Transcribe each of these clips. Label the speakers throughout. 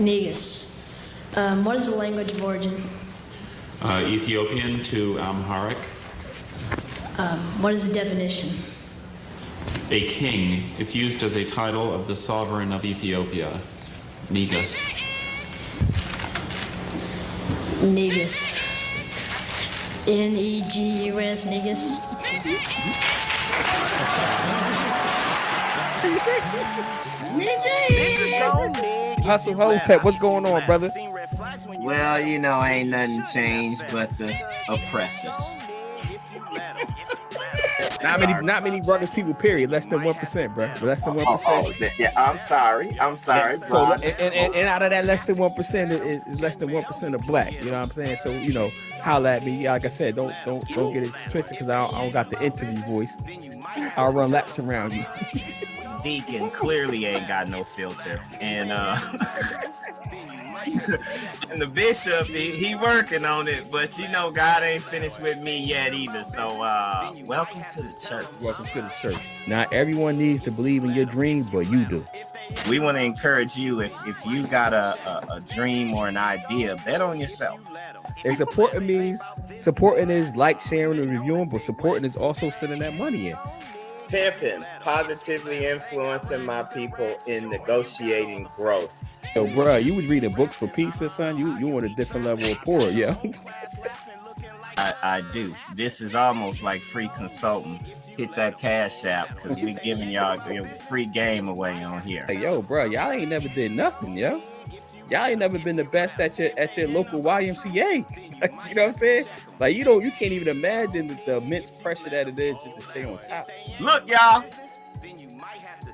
Speaker 1: Negus. What is the language of origin?
Speaker 2: Ethiopian to Amharic.
Speaker 1: What is the definition?
Speaker 2: A king. It's used as a title of the sovereign of Ethiopia. Negus.
Speaker 1: Negus. Negus. Negus.
Speaker 3: Hustle Hotep, what's going on, brother?
Speaker 4: Well, ain't nothing changed but the oppressors.
Speaker 3: Not many rugged people, period. Less than 1%, bro. Less than 1%.
Speaker 4: Yeah, I'm sorry.
Speaker 3: So, and out of that less than 1% is less than 1% of black. You know what I'm saying? So, holla at me. Like I said, don't get it twisted because I don't got the interview voice. I'll run laps around you.
Speaker 4: Deacon clearly ain't got no filter, and and the bishop he working on it, but God ain't finished with me yet either. So welcome to the church.
Speaker 3: Welcome to the church. Not everyone needs to believe in your dreams, but you do.
Speaker 4: We want to encourage you if you got a dream or an idea, bet on yourself.
Speaker 3: And supporting is like, sharing, and reviewing, but supporting is also sending that money in.
Speaker 4: Pimping, positively influencing my people in negotiating growth.
Speaker 3: Yo, bro, you was reading books for pizza, son. You on a different level of poor, yeah.
Speaker 4: I do. This is almost like free consulting. Hit that Cash App because we giving y'all free game away on here.
Speaker 3: Hey, yo, bro, y'all ain't never did nothing, yo. Y'all ain't never been the best at your local YMCA. Like, you know what I'm saying? Like, you can't even imagine the immense pressure that it is just to stay on top.
Speaker 4: Look, y'all.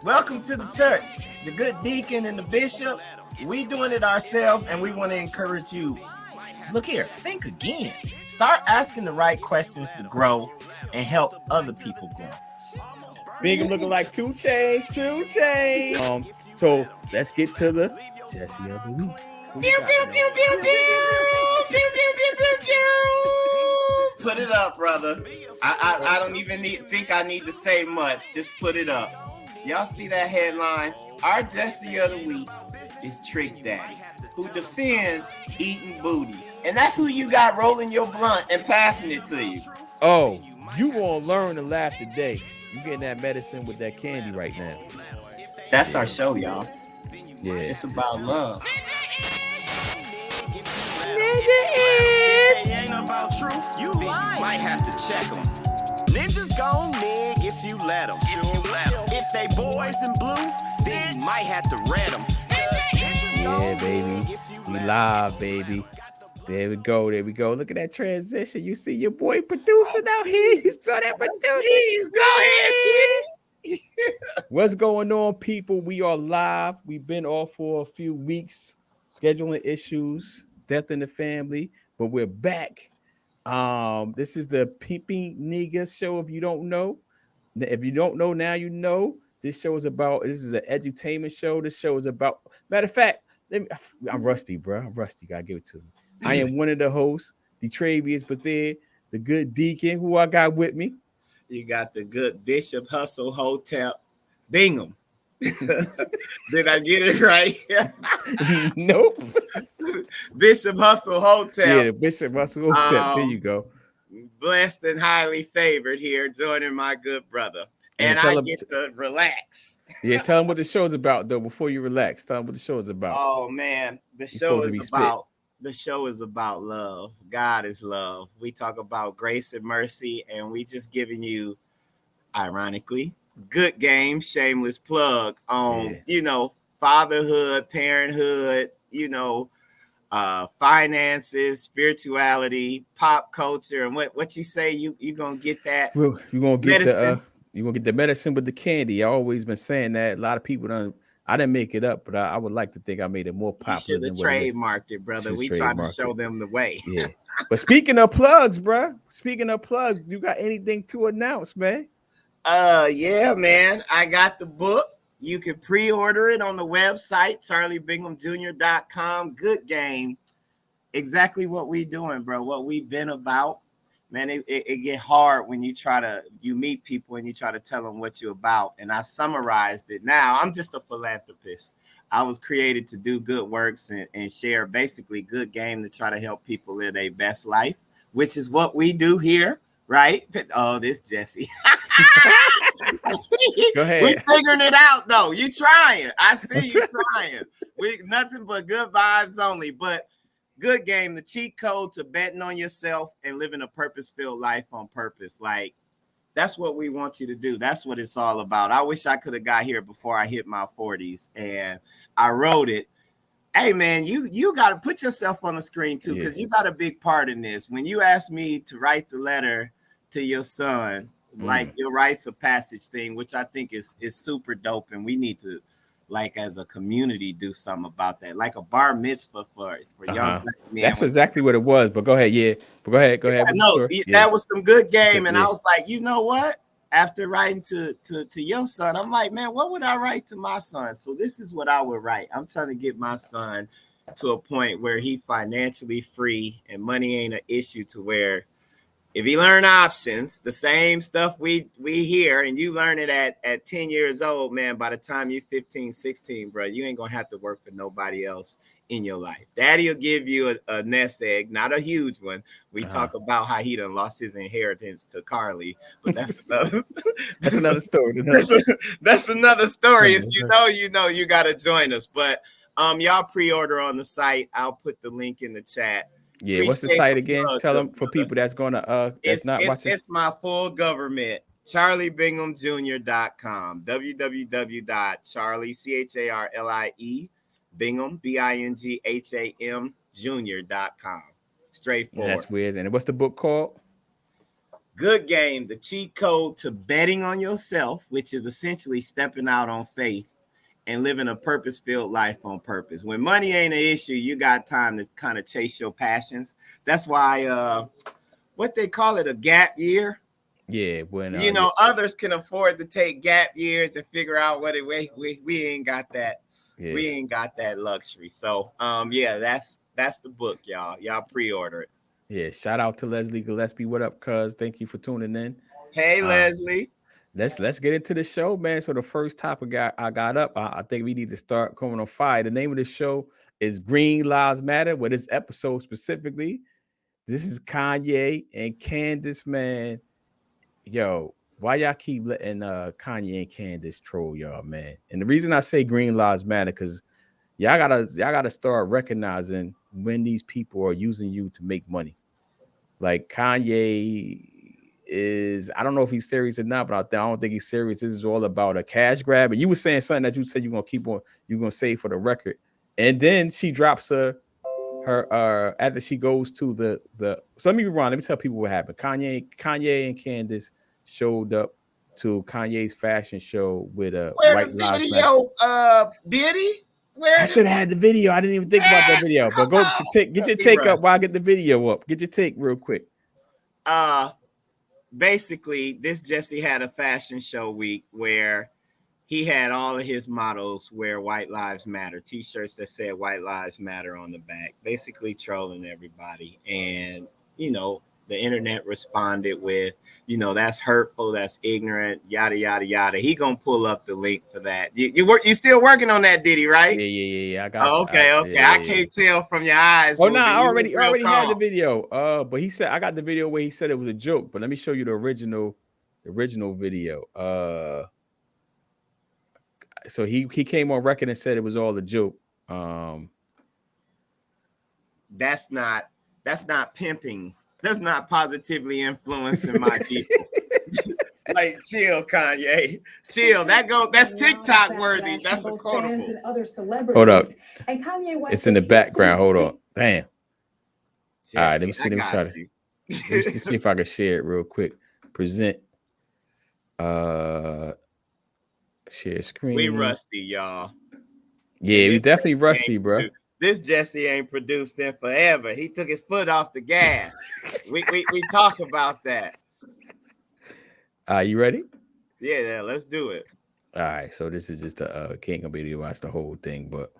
Speaker 4: Welcome to the church. The good deacon and the bishop. We doing it ourselves, and we want to encourage you. Look here. Think again. Start asking the right questions to grow and help other people grow.
Speaker 3: Bingham looking like 2 chains. So let's get to the Jesse of the week.
Speaker 4: Put it up, brother. I don't even think I need to say much. Just put it up. Y'all see that headline? Our Jesse of the week is Trick Daddy, who defends eating booties. And that's who you got rolling your blunt and passing it to you.
Speaker 3: Oh, you gonna learn to laugh today. You getting that medicine with that candy right now.
Speaker 4: That's our show, y'all.
Speaker 3: Yeah.
Speaker 4: It's about love.
Speaker 5: It ain't about truth. You might have to check them. Ninjas gon' nig if you let them. If they boys in blue, then you might have to read them.
Speaker 3: Yeah, baby. We live, baby. There we go. Look at that transition. You see your boy producing out here. You saw that producing.
Speaker 4: Go ahead,
Speaker 3: What's going on, people? We are live. We've been off for a few weeks, scheduling issues, death in the family, but we're back. This is the Pimping Negus show. If you don't know now, you know. This is an edutainment show. This show is about, matter of fact, I'm rusty, bro. Gotta give it to me. I am one of the hosts, the Travius, but then the good deacon who I got with me.
Speaker 4: You got the good Bishop Hustle Hotep Bingham. Did I get it right?
Speaker 3: Nope.
Speaker 4: Bishop Hustle Hotep.
Speaker 3: Yeah, Bishop Hustle Hotep. There you go.
Speaker 4: Blessed and highly favored here, joining my good brother. And I get to relax.
Speaker 3: Yeah, tell them what the show's about, though, before you relax. Tell them what the show is about.
Speaker 4: Oh, man. The show is about love. God is love. We talk about grace and mercy, and we just giving you, ironically, good game, shameless plug on, fatherhood, parenthood, finances, spirituality, pop culture, and what you say you gonna get that.
Speaker 3: Well, you're gonna get the medicine with the candy. I always been saying that. A lot of people I didn't make it up, but I would like to think I made it more popular.
Speaker 4: You should have trademarked it, brother. We trying to show them the way.
Speaker 3: Yeah. But speaking of plugs, bro. You got anything to announce, man?
Speaker 4: Yeah, man. I got the book. You can pre-order it on the website, charliebinghamjr.com. Good game. Exactly what we doing, bro. What we've been about. Man, it get hard when you meet people and you try to tell them what you're about. And I summarized it. Now, I'm just a philanthropist. I was created to do good works and share basically good game to try to help people live their best life, which is what we do here, right? Oh, this Jesse.
Speaker 3: Go
Speaker 4: We
Speaker 3: ahead.
Speaker 4: figuring it out though. You trying. I see you trying. We nothing but good vibes only. But good game, the cheat code to betting on yourself and living a purpose-filled life on purpose. Like that's what we want you to do. That's what it's all about. I wish I could have got here before I hit my 40s and I wrote it. Hey man, you got to put yourself on the screen too, because you got a big part in this. When you asked me to write the letter to your son, like your rites of passage thing, which I think is super dope, and we need to, like as a community, do something about that, like a bar mitzvah for young black men.
Speaker 3: That's exactly what it was. But go ahead, But go ahead.
Speaker 4: Yeah,
Speaker 3: With
Speaker 4: no,
Speaker 3: the story.
Speaker 4: that was some good game, and
Speaker 3: Yeah.
Speaker 4: I was like, you know what? After writing to your son, I'm like, man, what would I write to my son? So this is what I would write. I'm trying to get my son to a point where he financially free and money ain't an issue, to where if he learn options, the same stuff we hear, and you learn it at 10 years old, man, by the time you're 15, 16, bro, you ain't gonna have to work for nobody else in your life. Daddy will give you a nest egg, not a huge one. We talk about how he done lost his inheritance to Carly, but that's another
Speaker 3: that's another story.
Speaker 4: That's another story. If you know, you gotta join us. But y'all pre-order on the site. I'll put the link in the chat.
Speaker 3: Yeah, what's the site again? Tell them for people that's gonna that's not watching.
Speaker 4: It's my full government. CharlieBinghamJr.com. www.charlie Bingham BINGHAM Jr.com. Straightforward.
Speaker 3: That's weird. And what's the book called?
Speaker 4: Good Game, the cheat code to betting on yourself, which is essentially stepping out on faith and living a purpose-filled life on purpose. When money ain't an issue, you got time to kind of chase your passions. That's why what they call it, a gap year.
Speaker 3: Yeah, when
Speaker 4: others can afford to take gap years and figure out what we ain't got that. Yeah. We ain't got that luxury. So that's the book, y'all. Y'all pre-order it.
Speaker 3: Yeah, shout out to Leslie Gillespie. What up, cuz? Thank you for tuning in.
Speaker 4: Hey, Leslie.
Speaker 3: Let's get into the show, man. So the first topic I got up, I think we need to start coming on fire. The name of the show is Green Lives Matter. With this episode specifically, this is Kanye and Candace, man. Yo, why y'all keep letting Kanye and Candace troll y'all, man? And the reason I say Green Lives Matter, because y'all gotta start recognizing when these people are using you to make money. Like Kanye is, I don't know if he's serious or not, but I don't think he's serious. This is all about a cash grab. And you were saying something that you said you're gonna say for the record. And then she drops her after she goes to the so let me rewind. Let me tell people what happened. Kanye and Candace showed up to Kanye's fashion show with a White Lives Matter.
Speaker 4: Did he?
Speaker 3: I should have had the video. I didn't even think about that video. But go get your take up while I get the video up. Get your take real quick.
Speaker 4: Basically, this Jesse had a fashion show week where he had all of his models wear White Lives Matter t-shirts that said White Lives Matter on the back, basically trolling everybody. And, the internet responded with, that's hurtful, that's ignorant, yada, yada, yada. He gonna pull up the link for that. You still working on that, Diddy, right?
Speaker 3: Yeah. I got
Speaker 4: okay. I can't tell from your eyes.
Speaker 3: Oh, no, I already had the video. But he said, I got the video where he said it was a joke, but let me show you the original video. So he came on record and said it was all a joke.
Speaker 4: That's not pimping. That's not positively influencing my people. Like, chill, Kanye. Chill. That's TikTok worthy. That's a quotable.
Speaker 3: Hold up. And Kanye West, it's in the background. Hold on. Damn. Jesse, all right, let me see if I can share it real quick. Present. Share screen.
Speaker 4: We rusty, y'all.
Speaker 3: Yeah, we definitely rusty, bro.
Speaker 4: This Jesse ain't produced in forever. He took his foot off the gas. we talk about that.
Speaker 3: You ready?
Speaker 4: Yeah, let's do it.
Speaker 3: All right, so this is just a can't gonna be able to watch the whole thing, but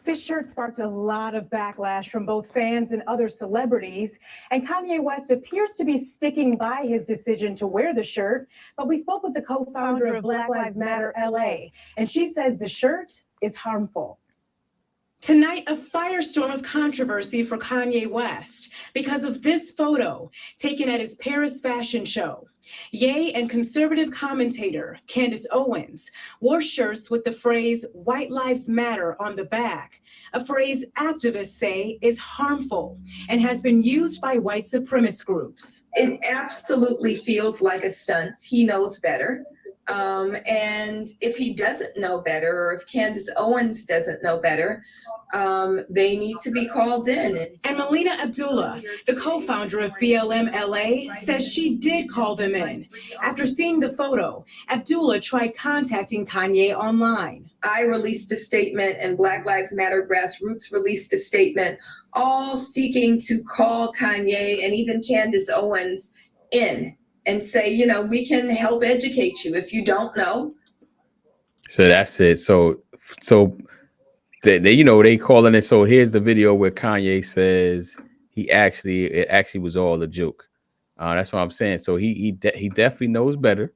Speaker 6: This shirt sparked a lot of backlash from both fans and other celebrities, and Kanye West appears to be sticking by his decision to wear the shirt. But we spoke with the co-founder of Black Lives Matter LA, and she says the shirt is harmful. Tonight, a firestorm of controversy for Kanye West because of this photo taken at his Paris fashion show. Ye and conservative commentator Candace Owens wore shirts with the phrase "White Lives Matter" on the back, a phrase activists say is harmful and has been used by white supremacist groups.
Speaker 7: It absolutely feels like a stunt. He knows better. And if he doesn't know better, or if Candace Owens doesn't know better, they need to be called in.
Speaker 6: And Melina Abdullah, the co-founder of BLM LA, says she did call them in. After seeing the photo, Abdullah tried contacting Kanye online.
Speaker 7: I released a statement and Black Lives Matter Grassroots released a statement, all seeking to call Kanye and even Candace Owens in and say, you know, we can help educate you if you don't know.
Speaker 3: So that's it. So they you know, they calling it. So here's the video where Kanye says it actually was all a joke. That's what I'm saying. So he definitely knows better,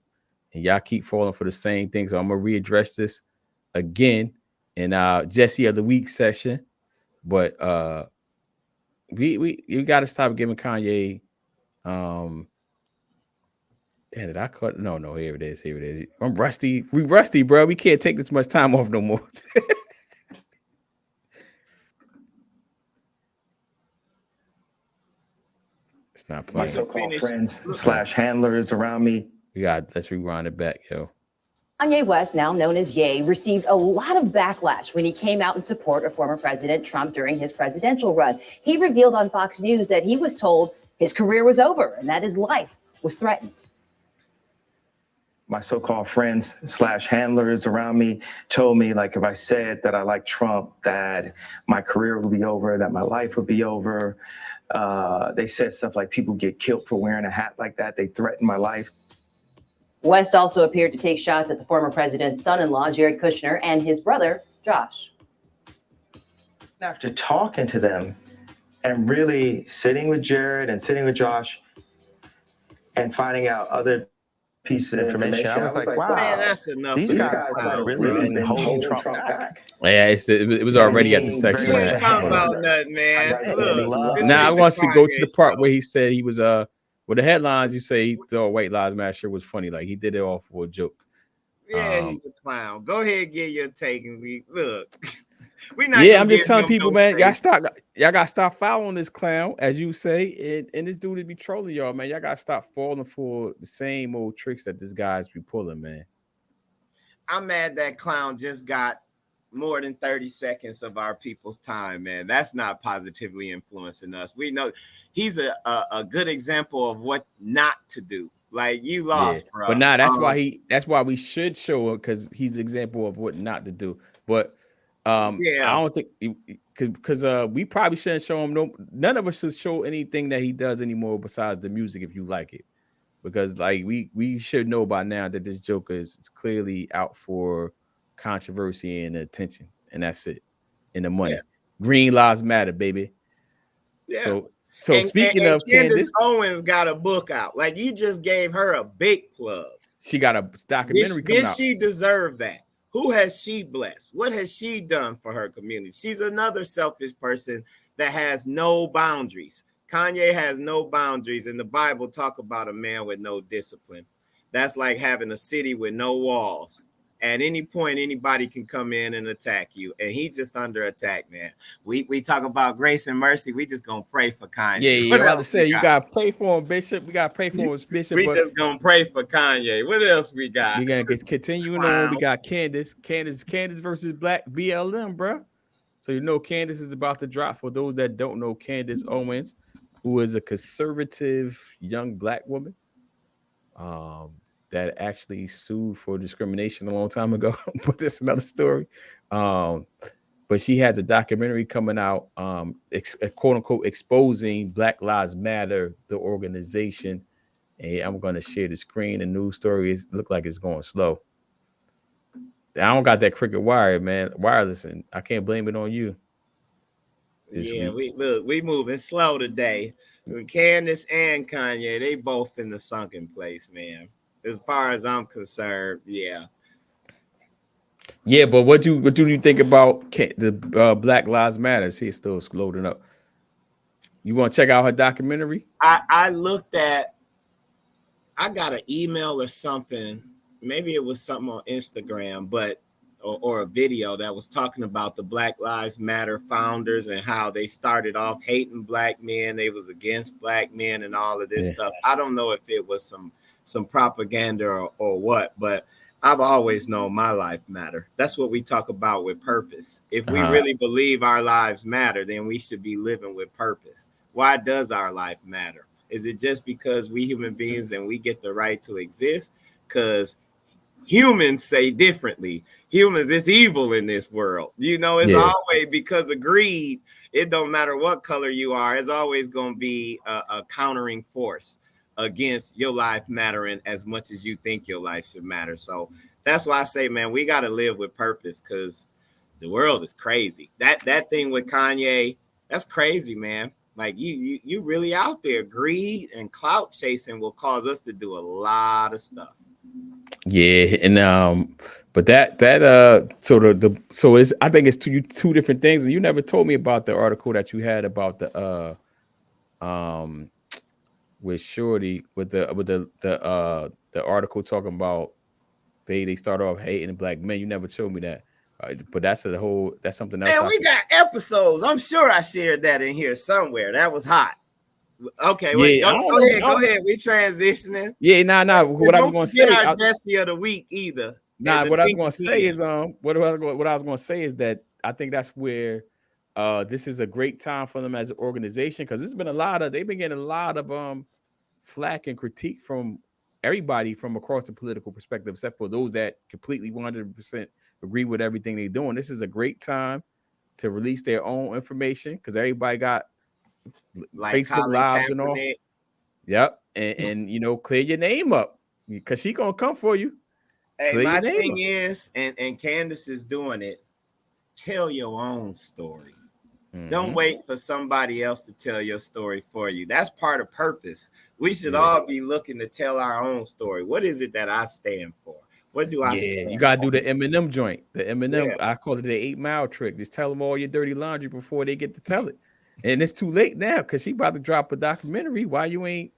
Speaker 3: and y'all keep falling for the same thing. So I'm gonna readdress this again in our Jesse of the Week session. But you got to stop giving Kanye. Damn it, I caught. No, here it is. I'm rusty. We rusty, bro. We can't take this much time off no more. It's not playing.
Speaker 8: My so-called friends / handlers around me.
Speaker 3: Let's rewind it back, yo.
Speaker 9: Kanye West, now known as Ye, received a lot of backlash when he came out in support of former President Trump during his presidential run. He revealed on Fox News that he was told his career was over and that his life was threatened.
Speaker 8: My so-called friends / handlers around me told me, like, if I said that I like Trump, that my career would be over, that my life would be over. They said stuff like people get killed for wearing a hat like that. They threatened my life.
Speaker 9: West also appeared to take shots at the former president's son-in-law, Jared Kushner, and his brother, Josh.
Speaker 8: After talking to them and really sitting with Jared and sitting with Josh and finding out other pieces of information, I was like, wow,
Speaker 4: man, that's enough.
Speaker 8: These guys have really been holding Trump back.
Speaker 3: Yeah, it was already at the section.
Speaker 4: You ain't talking about nothing, man. Look,
Speaker 3: now I want to go to the part where he said he was with the headlines. You say he thought White Lives Matter shirt was funny, like he did it all for a joke.
Speaker 4: Yeah, he's a clown. Go ahead, and get your take, and we look. We not.
Speaker 3: Yeah, I'm just telling people, man, y'all gotta stop following this clown, as you say, and this dude be trolling y'all, man. Y'all gotta stop falling for the same old tricks that this guy's be pulling, man.
Speaker 4: I'm mad that clown just got more than 30 seconds of our people's time, man. That's not positively influencing us. We know he's a good example of what not to do. Like, you lost, bro.
Speaker 3: But nah, that's why we should show him, because he's the example of what not to do. But I don't think because we probably shouldn't show him. None of us should show anything that he does anymore besides the music if you like it, because like we should know by now that this Joker is clearly out for controversy and attention, and that's it, and the money. Yeah. Green Lives Matter, baby.
Speaker 4: Yeah.
Speaker 3: So speaking of
Speaker 4: Candace Owens got a book out. Like, you just gave her a big plug.
Speaker 3: She got a documentary coming out.
Speaker 4: Did she deserve that? Who has she blessed? What has she done for her community? She's another selfish person that has no boundaries. Kanye has no boundaries. And the Bible talk about a man with no discipline. That's like having a city with no walls. At any point, anybody can come in and attack you. And he's just under attack, man. We talk about grace and mercy. We just going to pray for Kanye.
Speaker 3: Yeah, I about to say, you got to pray for him, Bishop. We got to pray for him, Bishop.
Speaker 4: We just going to pray for Kanye. What else we got?
Speaker 3: We going to continuing on. We got Candace versus Black BLM, bro. So you know Candace is about to drop. For those that don't know, Candace Owens, who is a conservative young Black woman, that actually sued for discrimination a long time ago, but that's another story. But she has a documentary coming out, quote unquote, exposing Black Lives Matter, the organization. And I'm going to share the screen. The news story look like it's going slow. I don't got that cricket wire, man. Wireless, and I can't blame it on you.
Speaker 4: Yeah, we moving slow today. Candace and Kanye, they both in the sunken place, man. As far as I'm concerned, yeah.
Speaker 3: Yeah, but what do you think about the Black Lives Matter? See, it's still loading up. You want to check out her documentary?
Speaker 4: I looked at. I got an email or something. Maybe it was something on Instagram, but or a video that was talking about the Black Lives Matter founders and how they started off hating black men. They was against black men and all of this stuff. I don't know if it was some propaganda or what, but I've always known my life matter. That's what we talk about with purpose. If we really believe our lives matter, then we should be living with purpose. Why does our life matter? Is it just because we human beings and we get the right to exist? Because humans say differently. Humans, it's evil in this world. You know, it's always because of greed. It don't matter what color you are. It's always going to be a countering force against your life mattering as much as you think your life should matter. So that's why I say, man, we got to live with purpose because the world is crazy. That thing with Kanye, that's crazy, man. Like you really out there. Greed and clout chasing will cause us to do a lot of stuff.
Speaker 3: Yeah, and but so it's I think it's two different things. And you never told me about the article that you had about the with Shorty with the article talking about they start off hating black men. You never showed me that. But that's something else.
Speaker 4: And we got episodes. I'm sure I shared that in here somewhere. That was hot. Okay, wait. Go ahead. We transitioning.
Speaker 3: Yeah, nah. What I was going to say,
Speaker 4: our Jesse of the week either.
Speaker 3: Nah, what I was going to say is what I was going to say is that I think that's where this is a great time for them as an organization because they've been getting a lot of flack and critique from everybody from across the political perspective, except for those that completely 100% agree with everything they're doing. This is a great time to release their own information because everybody got
Speaker 4: like
Speaker 3: Facebook
Speaker 4: Colin
Speaker 3: Lives
Speaker 4: Kaepernick.
Speaker 3: and all. Yep, and you know, clear your name up because she gonna come for you.
Speaker 4: Hey, my thing is, and Candace is doing it. Tell your own story. Don't wait for somebody else to tell your story for you. That's part of purpose. We should all be looking to tell our own story. What is it that I stand for? What do I stand
Speaker 3: you gotta
Speaker 4: for?
Speaker 3: do the Eminem joint. The Eminem, I call it the 8 Mile trick. Just tell them all your dirty laundry before they get to tell it. And it's too late now because she about to drop a documentary. Why you ain't?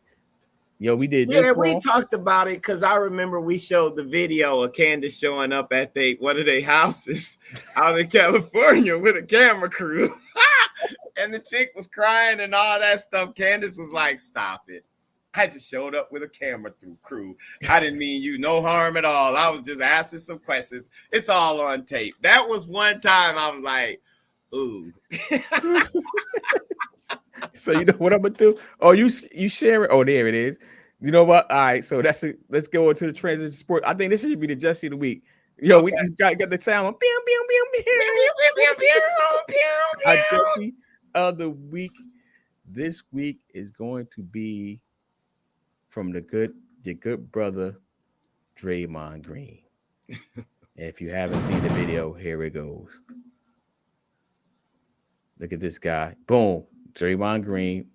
Speaker 3: Yo, we did this.
Speaker 4: Yeah, we talked about it because I remember we showed the video of Candace showing up at one of their houses out in California with a camera crew. And the chick was crying and all that stuff. Candace was like, stop it. I just showed up with a camera crew. I didn't mean you no harm at all. I was just asking some questions. It's all on tape. That was one time I was like, ooh.
Speaker 3: So you know what I'm gonna do? Oh, you share it. Oh, there it is. You know what? All right. So let's go into the transition sport. I think this should be the Jesse of the week. Yo, we got the sound on. Our Jesse of the week this week is going to be from your good brother Draymond Green. And if you haven't seen the video, here it goes. Look at this guy. Boom. Draymond Green.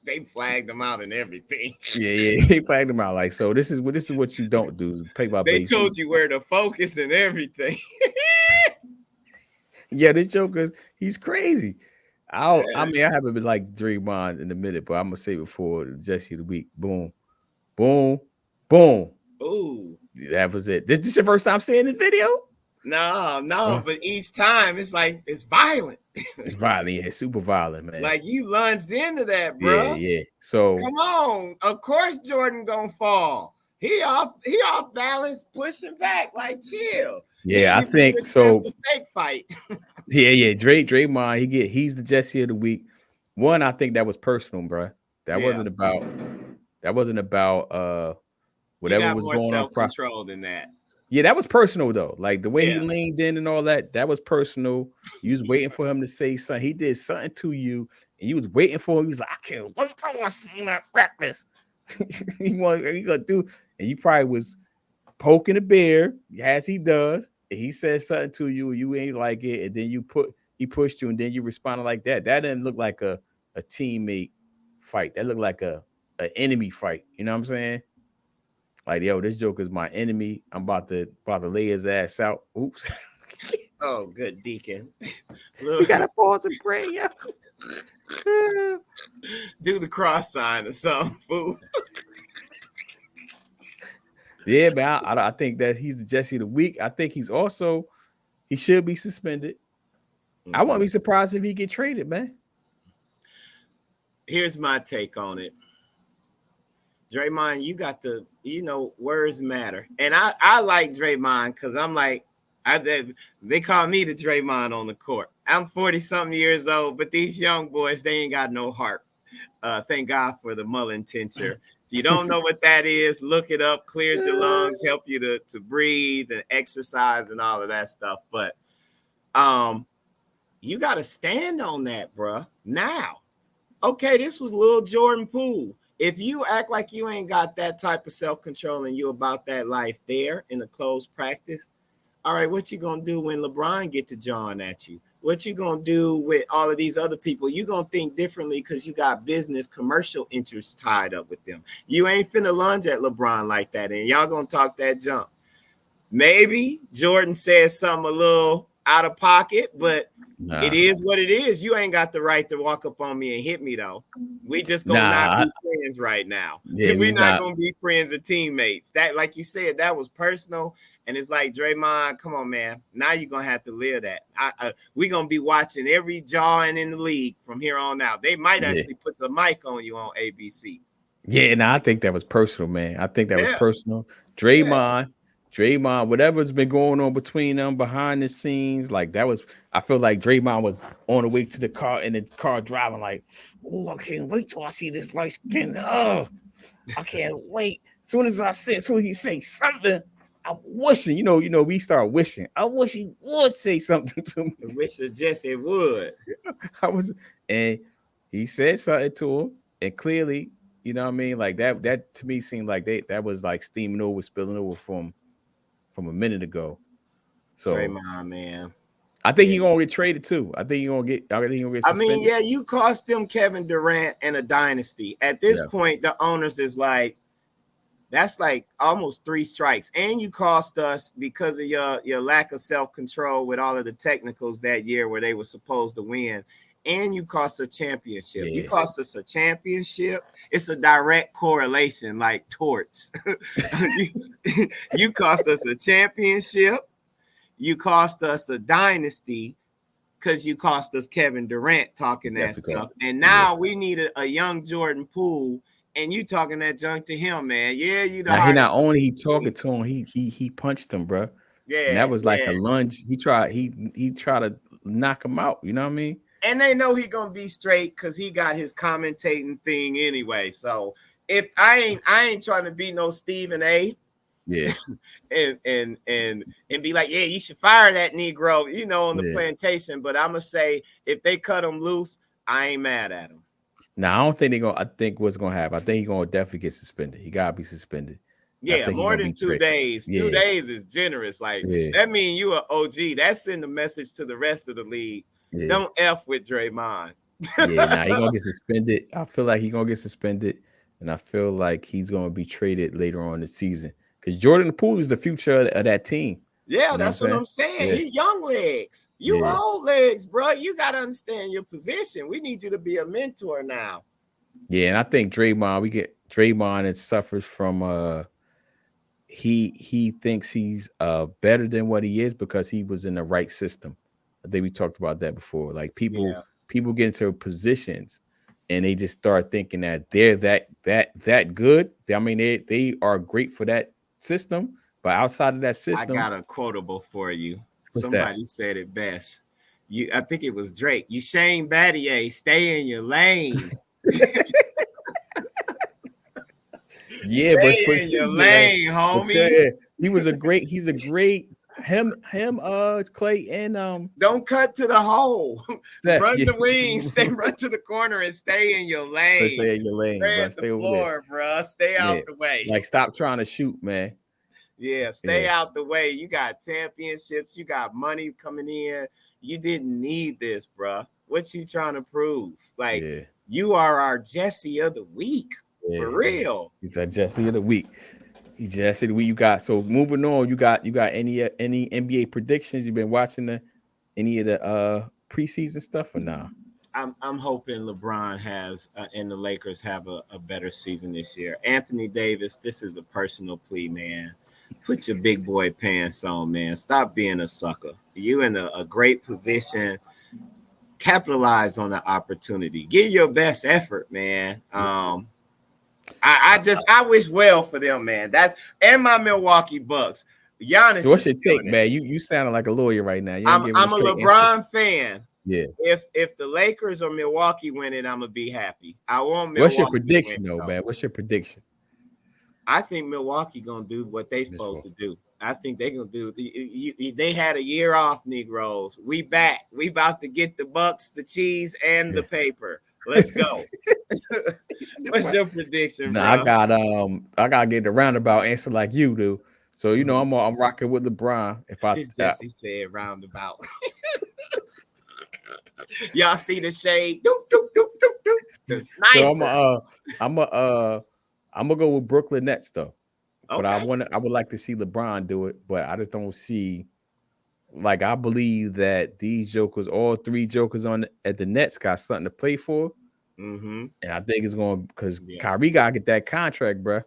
Speaker 4: They flagged him out and everything.
Speaker 3: Yeah, they flagged him out. Like, so this is what you don't do. Pay by
Speaker 4: they told you where to focus and everything.
Speaker 3: Yeah, this Joker, he's crazy. I haven't been like Draymond in a minute, but I'm gonna say before Jesse of the week. Boom, boom, boom.
Speaker 4: Ooh,
Speaker 3: that was it. This your first time seeing this video?
Speaker 4: No, but each time it's like it's violent.
Speaker 3: It's violent, yeah, super violent, man.
Speaker 4: Like you lunged into that, bro.
Speaker 3: Yeah. So
Speaker 4: come on, of course Jordan gonna fall. He off balance, pushing back, like chill.
Speaker 3: Yeah, I think so.
Speaker 4: Fake fight.
Speaker 3: yeah. Draymond, he's the Jesse of the week. One, I think that was personal, bro. That wasn't about whatever was going on.
Speaker 4: Control than that.
Speaker 3: Yeah, that was personal though. Like the way he leaned in and all that, that was personal. You was waiting for him to say something. He did something to you, and you was waiting for him. He was like, I can't wait till I see that practice. he gonna do, and you probably was poking the bear as he does. And he says something to you, you ain't like it, and then he pushed you, and then you responded like that. That didn't look like a teammate fight. That looked like an enemy fight. You know what I'm saying? Like, yo, this joker's my enemy. I'm about to lay his ass out. Oops.
Speaker 4: Oh, good Deacon.
Speaker 3: You gotta pause and pray, yo.
Speaker 4: Do the cross sign or something, fool.
Speaker 3: Yeah, man. I think that he's the Jesse of the week. I think he should be suspended. I wouldn't be surprised if he get traded, man.
Speaker 4: Here's my take on it. Draymond, you got words matter. And I like Draymond because I'm like, they call me the Draymond on the court. I'm 40-something years old, but these young boys, they ain't got no heart. Thank God for the Mullen tincture. If you don't know what that is, look it up. Clears your lungs, help you to breathe and exercise and all of that stuff. But you got to stand on that, bruh. Now, okay, this was Lil Jordan Poole. If you act like you ain't got that type of self-control and you about that life there in a closed practice, all right, what you gonna do when LeBron get to jawing at you? What you gonna do with all of these other people? You gonna think differently because you got business commercial interests tied up with them. You ain't finna lunge at LeBron like that, and y'all gonna talk that junk. Maybe Jordan says something a little out of pocket, but it is what it is. You ain't got the right to walk up on me and hit me, though. We just gonna not be friends right now.
Speaker 3: Yeah,
Speaker 4: we're not gonna be friends or teammates. That, like you said, that was personal. And it's like, Draymond, come on, man. Now you're going to have to live that. We're going to be watching every jawing in the league from here on out. They might actually put the mic on you on ABC.
Speaker 3: Yeah, I think that was personal, man. I think that was personal. Draymond, whatever's been going on between them behind the scenes, like that was, I feel like Draymond was on the way to the car and the car driving like, oh, I can't wait till I see this light skin. Oh, I can't wait. As soon as he say something, I'm wishing, we start wishing. I wish he would say something to me.
Speaker 4: I wish that Jesse would.
Speaker 3: And he said something to him, and clearly, you know what I mean? Like that to me seemed like that was like steaming over, spilling over from a minute ago. So,
Speaker 4: Draymond, man.
Speaker 3: I think he's gonna get traded too. I think he's gonna get suspended.
Speaker 4: I mean, yeah, you cost them Kevin Durant and a dynasty. At this point, the owners is like, that's like almost 3 strikes. And you cost us because of your lack of self-control with all of the technicals that year where they were supposed to win. And you cost a championship. Yeah. You cost us a championship. It's a direct correlation, like torts. You cost us a championship. You cost us a dynasty because you cost us Kevin Durant talking that stuff. And now we need a young Jordan Poole. And you talking that junk to him, man. Yeah, you know.
Speaker 3: He not only he talking to him, he punched him, bro. Yeah, and that was like a lunge. He tried to knock him out. You know what I mean?
Speaker 4: And they know he gonna be straight because he got his commentating thing anyway. So if I ain't trying to be no Stephen A.
Speaker 3: Yeah,
Speaker 4: and be like, yeah, you should fire that Negro, on the plantation. But I'm gonna say if they cut him loose, I ain't mad at him.
Speaker 3: Now, I don't think they're gonna. I think what's gonna happen. I think he's gonna definitely get suspended. He gotta be suspended.
Speaker 4: Yeah, more than 2 days. Yeah. 2 days is generous. Like that means you are OG. That's send a message to the rest of the league. Yeah. Don't F with Draymond.
Speaker 3: He's gonna get suspended. I feel like he's gonna get suspended, and I feel like he's gonna be traded later on in the season because Jordan Poole is the future of that team.
Speaker 4: Yeah, that's what I'm saying. He young legs. You old legs, bro. You got to understand your position. We need you to be a mentor now.
Speaker 3: Yeah, and I think Draymond and suffers from he thinks he's better than what he is because he was in the right system. I think we talked about that before. Like people get into positions and they just start thinking that they're that good. I mean, they are great for that system. But outside of that system,
Speaker 4: I got a quotable for you.
Speaker 3: What's
Speaker 4: Somebody said it best. I think it was Drake. You Shane Battier, stay in your lane.
Speaker 3: Yeah,
Speaker 4: stay in your lane, homie.
Speaker 3: Okay. He's a great him, Clay, and
Speaker 4: don't cut to the hole. Run the wings, run to the corner and stay in your lane.
Speaker 3: Stay in your lane,
Speaker 4: stay over there, bro. Stay out the way.
Speaker 3: Like stop trying to shoot, man.
Speaker 4: Yeah, stay
Speaker 3: Yeah.
Speaker 4: out the way. You got championships. You got money coming in. You didn't need this, bruh. What you trying to prove? Like,
Speaker 3: Yeah.
Speaker 4: you are our Jesse of the week. For real.
Speaker 3: He's that Jesse of the week. He's Jesse of the week. You got, so moving on, you got any NBA predictions? You've been watching any of the preseason stuff or nah?
Speaker 4: I'm hoping LeBron has and the Lakers have a better season this year. Anthony Davis, this is a personal plea, man. Put your big boy pants on, man. Stop being a sucker. You in a great position. Capitalize on the opportunity. Give your best effort, man. I wish well for them, man. And my Milwaukee Bucks. Giannis.
Speaker 3: So what's your take, man? You sounding like a lawyer right now.
Speaker 4: I'm a LeBron fan.
Speaker 3: Yeah.
Speaker 4: If the Lakers or Milwaukee win it, I'm gonna be happy. I want Milwaukee.
Speaker 3: What's your prediction, though, man? What's your prediction?
Speaker 4: I think Milwaukee gonna do what they supposed to do. I think they're gonna do. They had a year off, Negroes. We back. We about to get the Bucks, the cheese, and the paper. Let's go. What's your prediction, bro?
Speaker 3: I gotta get the roundabout answer like you do. So you know, I'm rocking with LeBron. If I
Speaker 4: Jesse said roundabout. Y'all see the shade? Doop, doop, doop, doop, doop. The sniper.
Speaker 3: So I'm gonna go with Brooklyn Nets though.
Speaker 4: Okay.
Speaker 3: But I would like to see LeBron do it, but I just don't see. Like, I believe that these jokers, all three jokers at the Nets, got something to play for.
Speaker 4: And
Speaker 3: I think it's going because Kyrie gotta get that contract, bro.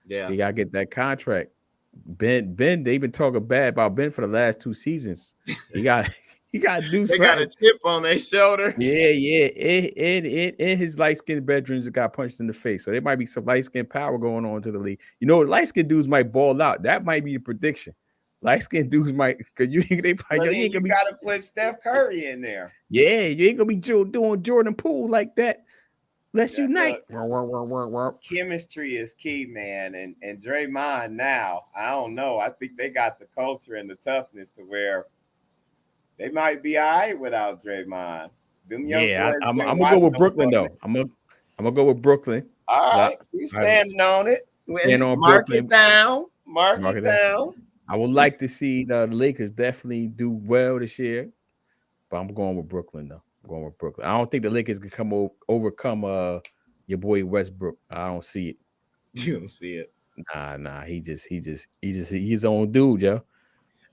Speaker 4: Yeah,
Speaker 3: he gotta get that contract. Ben, they've been talking bad about Ben for the last 2 seasons. He got do
Speaker 4: they
Speaker 3: something.
Speaker 4: Got a chip on their shoulder.
Speaker 3: Yeah. In his light-skinned bedrooms, it got punched in the face. So there might be some light-skinned power going on to the league. You know, light-skinned dudes might ball out. That might be the prediction. Light-skinned dudes might, because you ain't
Speaker 4: gotta put Steph Curry in there.
Speaker 3: Yeah, you ain't gonna be doing Jordan Poole like that. Let's unite.
Speaker 4: Chemistry is key, man. And Draymond now, I don't know. I think they got the culture and the toughness to where they might be all right without Draymond.
Speaker 3: I'm gonna go with Brooklyn though. I'm gonna go with Brooklyn.
Speaker 4: All right, we standing on it. Mark
Speaker 3: Brooklyn.
Speaker 4: it down. Mark it down.
Speaker 3: I would like to see the Lakers definitely do well this year, but I'm going with Brooklyn though. I'm going with Brooklyn. I don't think the Lakers can overcome your boy Westbrook. I don't see it.
Speaker 4: You don't see it.
Speaker 3: Nah. He's his own dude, yo.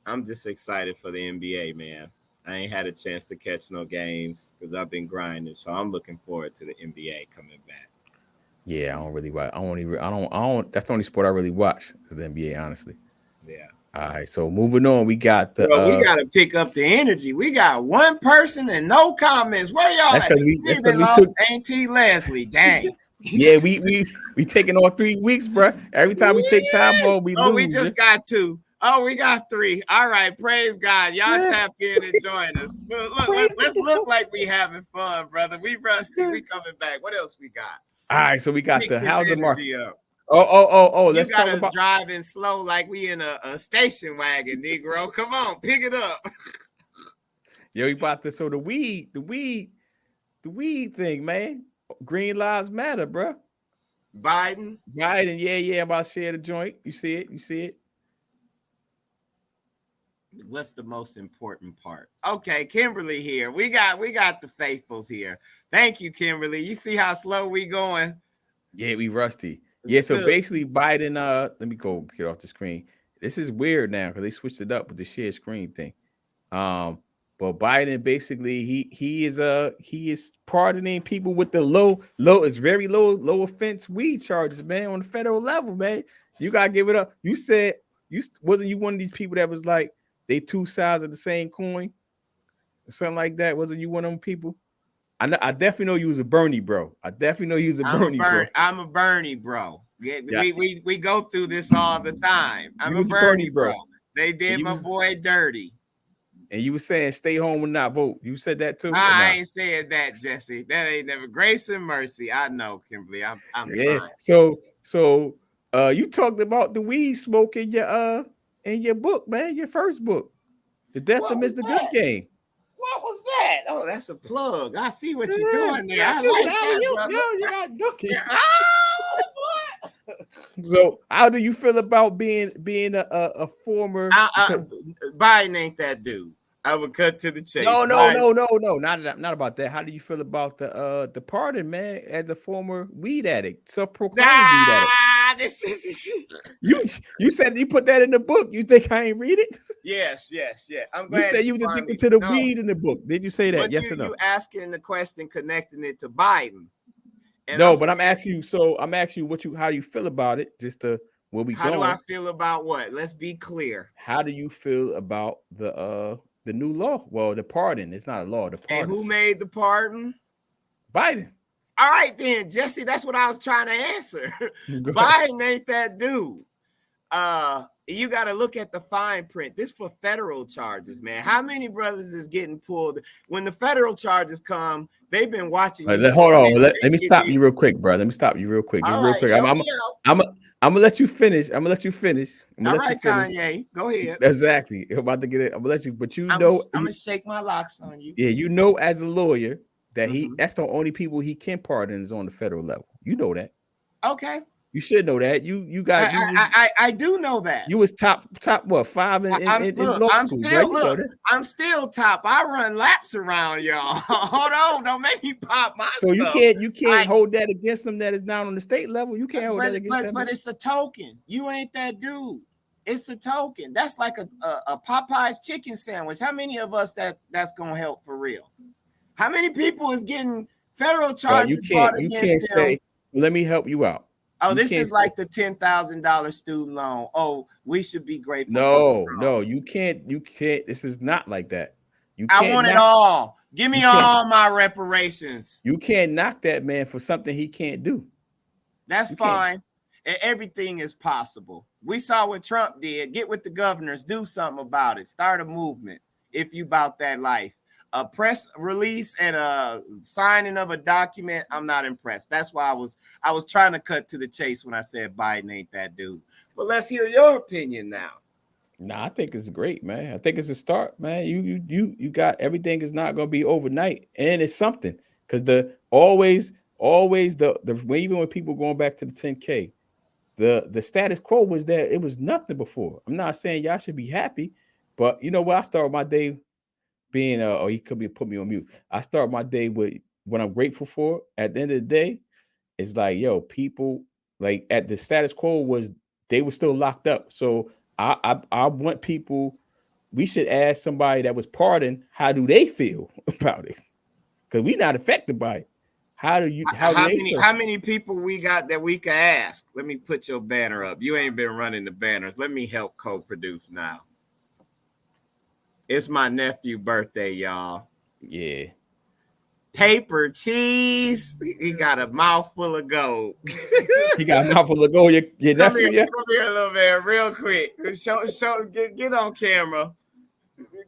Speaker 4: I'm just excited for the NBA, man. I ain't had a chance to catch no games because I've been grinding, so I'm looking forward to the NBA coming back.
Speaker 3: Yeah, I don't really watch. I don't. That's the only sport I really watch is the NBA, honestly.
Speaker 4: Yeah.
Speaker 3: All right, so moving on, we got the.
Speaker 4: we got to pick up the energy. We got one person and no comments. Where y'all at? We lost Auntie Leslie. Dang.
Speaker 3: Yeah, we taking all 3 weeks, bro. Every time we take time off, we lose.
Speaker 4: We just got 2. Oh, we got 3. All right, praise God. Y'all tap in and join us. Look, let's look like we having fun, brother. We rusty. We coming back. What else we got?
Speaker 3: All right, so we got the housing market.
Speaker 4: Let's talk about driving slow like we in a station wagon, Negro. Come on, pick it up.
Speaker 3: Yo, we about to the weed thing, man. Green lives matter, bro.
Speaker 4: Biden,
Speaker 3: yeah. I'm about to share the joint. You see it.
Speaker 4: What's the most important part? Okay, Kimberly here. We got the faithfuls here. Thank you, Kimberly. You see how slow we going?
Speaker 3: Yeah, we rusty. Yeah, so basically Biden, let me go get off the screen. This is weird now because they switched it up with the share screen thing. But Biden basically he is pardoning people with the low, it's very low offense weed charges, man, on the federal level, man. You gotta give it up. You said wasn't you one of these people that was like they 2 sides of the same coin or something like that? Wasn't you one of them people? I definitely know you was a Bernie bro. I'm a Bernie bro.
Speaker 4: Yeah. We go through this all the time. I'm a Bernie bro. They did my boy dirty.
Speaker 3: And you were saying stay home and not vote. You said that too?
Speaker 4: I ain't saying that, Jesse. That ain't never. Grace and mercy. I know, Kimberly. I'm
Speaker 3: yeah.
Speaker 4: trying.
Speaker 3: So you talked about the weed smoke in your book, man, your first book. The Death of Mr. Good Game.
Speaker 4: What was that? Oh, that's a plug. I see what you're doing there. I like that, brother.
Speaker 3: You got Dookie. So how do you feel about being a former?
Speaker 4: Biden ain't that dude. I would cut to the chase.
Speaker 3: No,
Speaker 4: Biden,
Speaker 3: not about that. How do you feel about the pardon, man? As a former weed addict, self-proclaimed weed addict.
Speaker 4: This is
Speaker 3: You said you put that in the book. You think I ain't read it?
Speaker 4: yes. I'm
Speaker 3: You
Speaker 4: glad
Speaker 3: said you was
Speaker 4: finally-
Speaker 3: addicted to the
Speaker 4: no.
Speaker 3: weed in the book. Did you say that?
Speaker 4: But
Speaker 3: Yes or no?
Speaker 4: you asking the question, connecting it to Biden. And
Speaker 3: No, but I'm asking you. So I'm asking you how you feel about it. Just where we
Speaker 4: how
Speaker 3: going?
Speaker 4: do I feel about what? Let's be clear.
Speaker 3: How do you feel about the new law? Well, the pardon. It's not a law. The pardon.
Speaker 4: And who made the pardon?
Speaker 3: Biden.
Speaker 4: All right, then, Jesse. That's what I was trying to answer. Biden ain't that dude. You got to look at the fine print. This for federal charges, man. How many brothers is getting pulled when the federal charges come? They've been watching.
Speaker 3: Hold on. Let me stop you real quick, bro. Let me stop you real quick. Just real quick. I'm gonna let you finish. I'm gonna let you finish.
Speaker 4: All right, Kanye, go ahead.
Speaker 3: Exactly. I'm about to get it. I'm gonna let you, but
Speaker 4: I'm gonna shake my locks on you.
Speaker 3: Yeah, you know, as a lawyer, that that's the only people he can pardon is on the federal level. You know that.
Speaker 4: Okay.
Speaker 3: You should know that.
Speaker 4: I do know that.
Speaker 3: You was top what 5 in law school, bro.
Speaker 4: I'm still top. I run laps around y'all. Hold on, don't make me pop my
Speaker 3: so
Speaker 4: stuff.
Speaker 3: You can't hold that against them that is down on the state level. You can't hold that against them.
Speaker 4: But it's a token. You ain't that dude. It's a token. That's like a Popeye's chicken sandwich. How many of us that's gonna help for real? How many people is getting federal charges?
Speaker 3: You can't say, let me help you out.
Speaker 4: Oh, this is like the $10,000 student loan. Oh, we should be grateful.
Speaker 3: No, you can't. This is not like that.
Speaker 4: I want it all. Give me all my reparations.
Speaker 3: You can't knock that man for something he can't do.
Speaker 4: That's fine. And everything is possible. We saw what Trump did. Get with the governors. Do something about it. Start a movement if you about that life. A press release and a signing of a document, I'm not impressed. That's why I was trying to cut to the chase when I said Biden ain't that dude. But let's hear your opinion now.
Speaker 3: Nah, I think it's great, man. I think it's a start, man. You got everything is not going to be overnight, and it's something because always even when people going back to the 10K, the status quo was that it was nothing before. I'm not saying y'all should be happy, but you know what? I start my day being or he could be put me on mute. I start my day with what I'm grateful for. At the end of the day, it's like, yo, people like at the status quo was they were still locked up. So I want people. We should ask somebody that was pardoned, how do they feel about it? Because we're not affected by it. How
Speaker 4: many people we got that we can ask? Let me put your banner up. You ain't been running the banners. Let me help co-produce now. It's my nephew's birthday, y'all.
Speaker 3: Yeah.
Speaker 4: Paper cheese. He got a mouthful of gold.
Speaker 3: He got a mouthful of gold. Your nephew,
Speaker 4: Come here a little bit, real quick. Get on camera.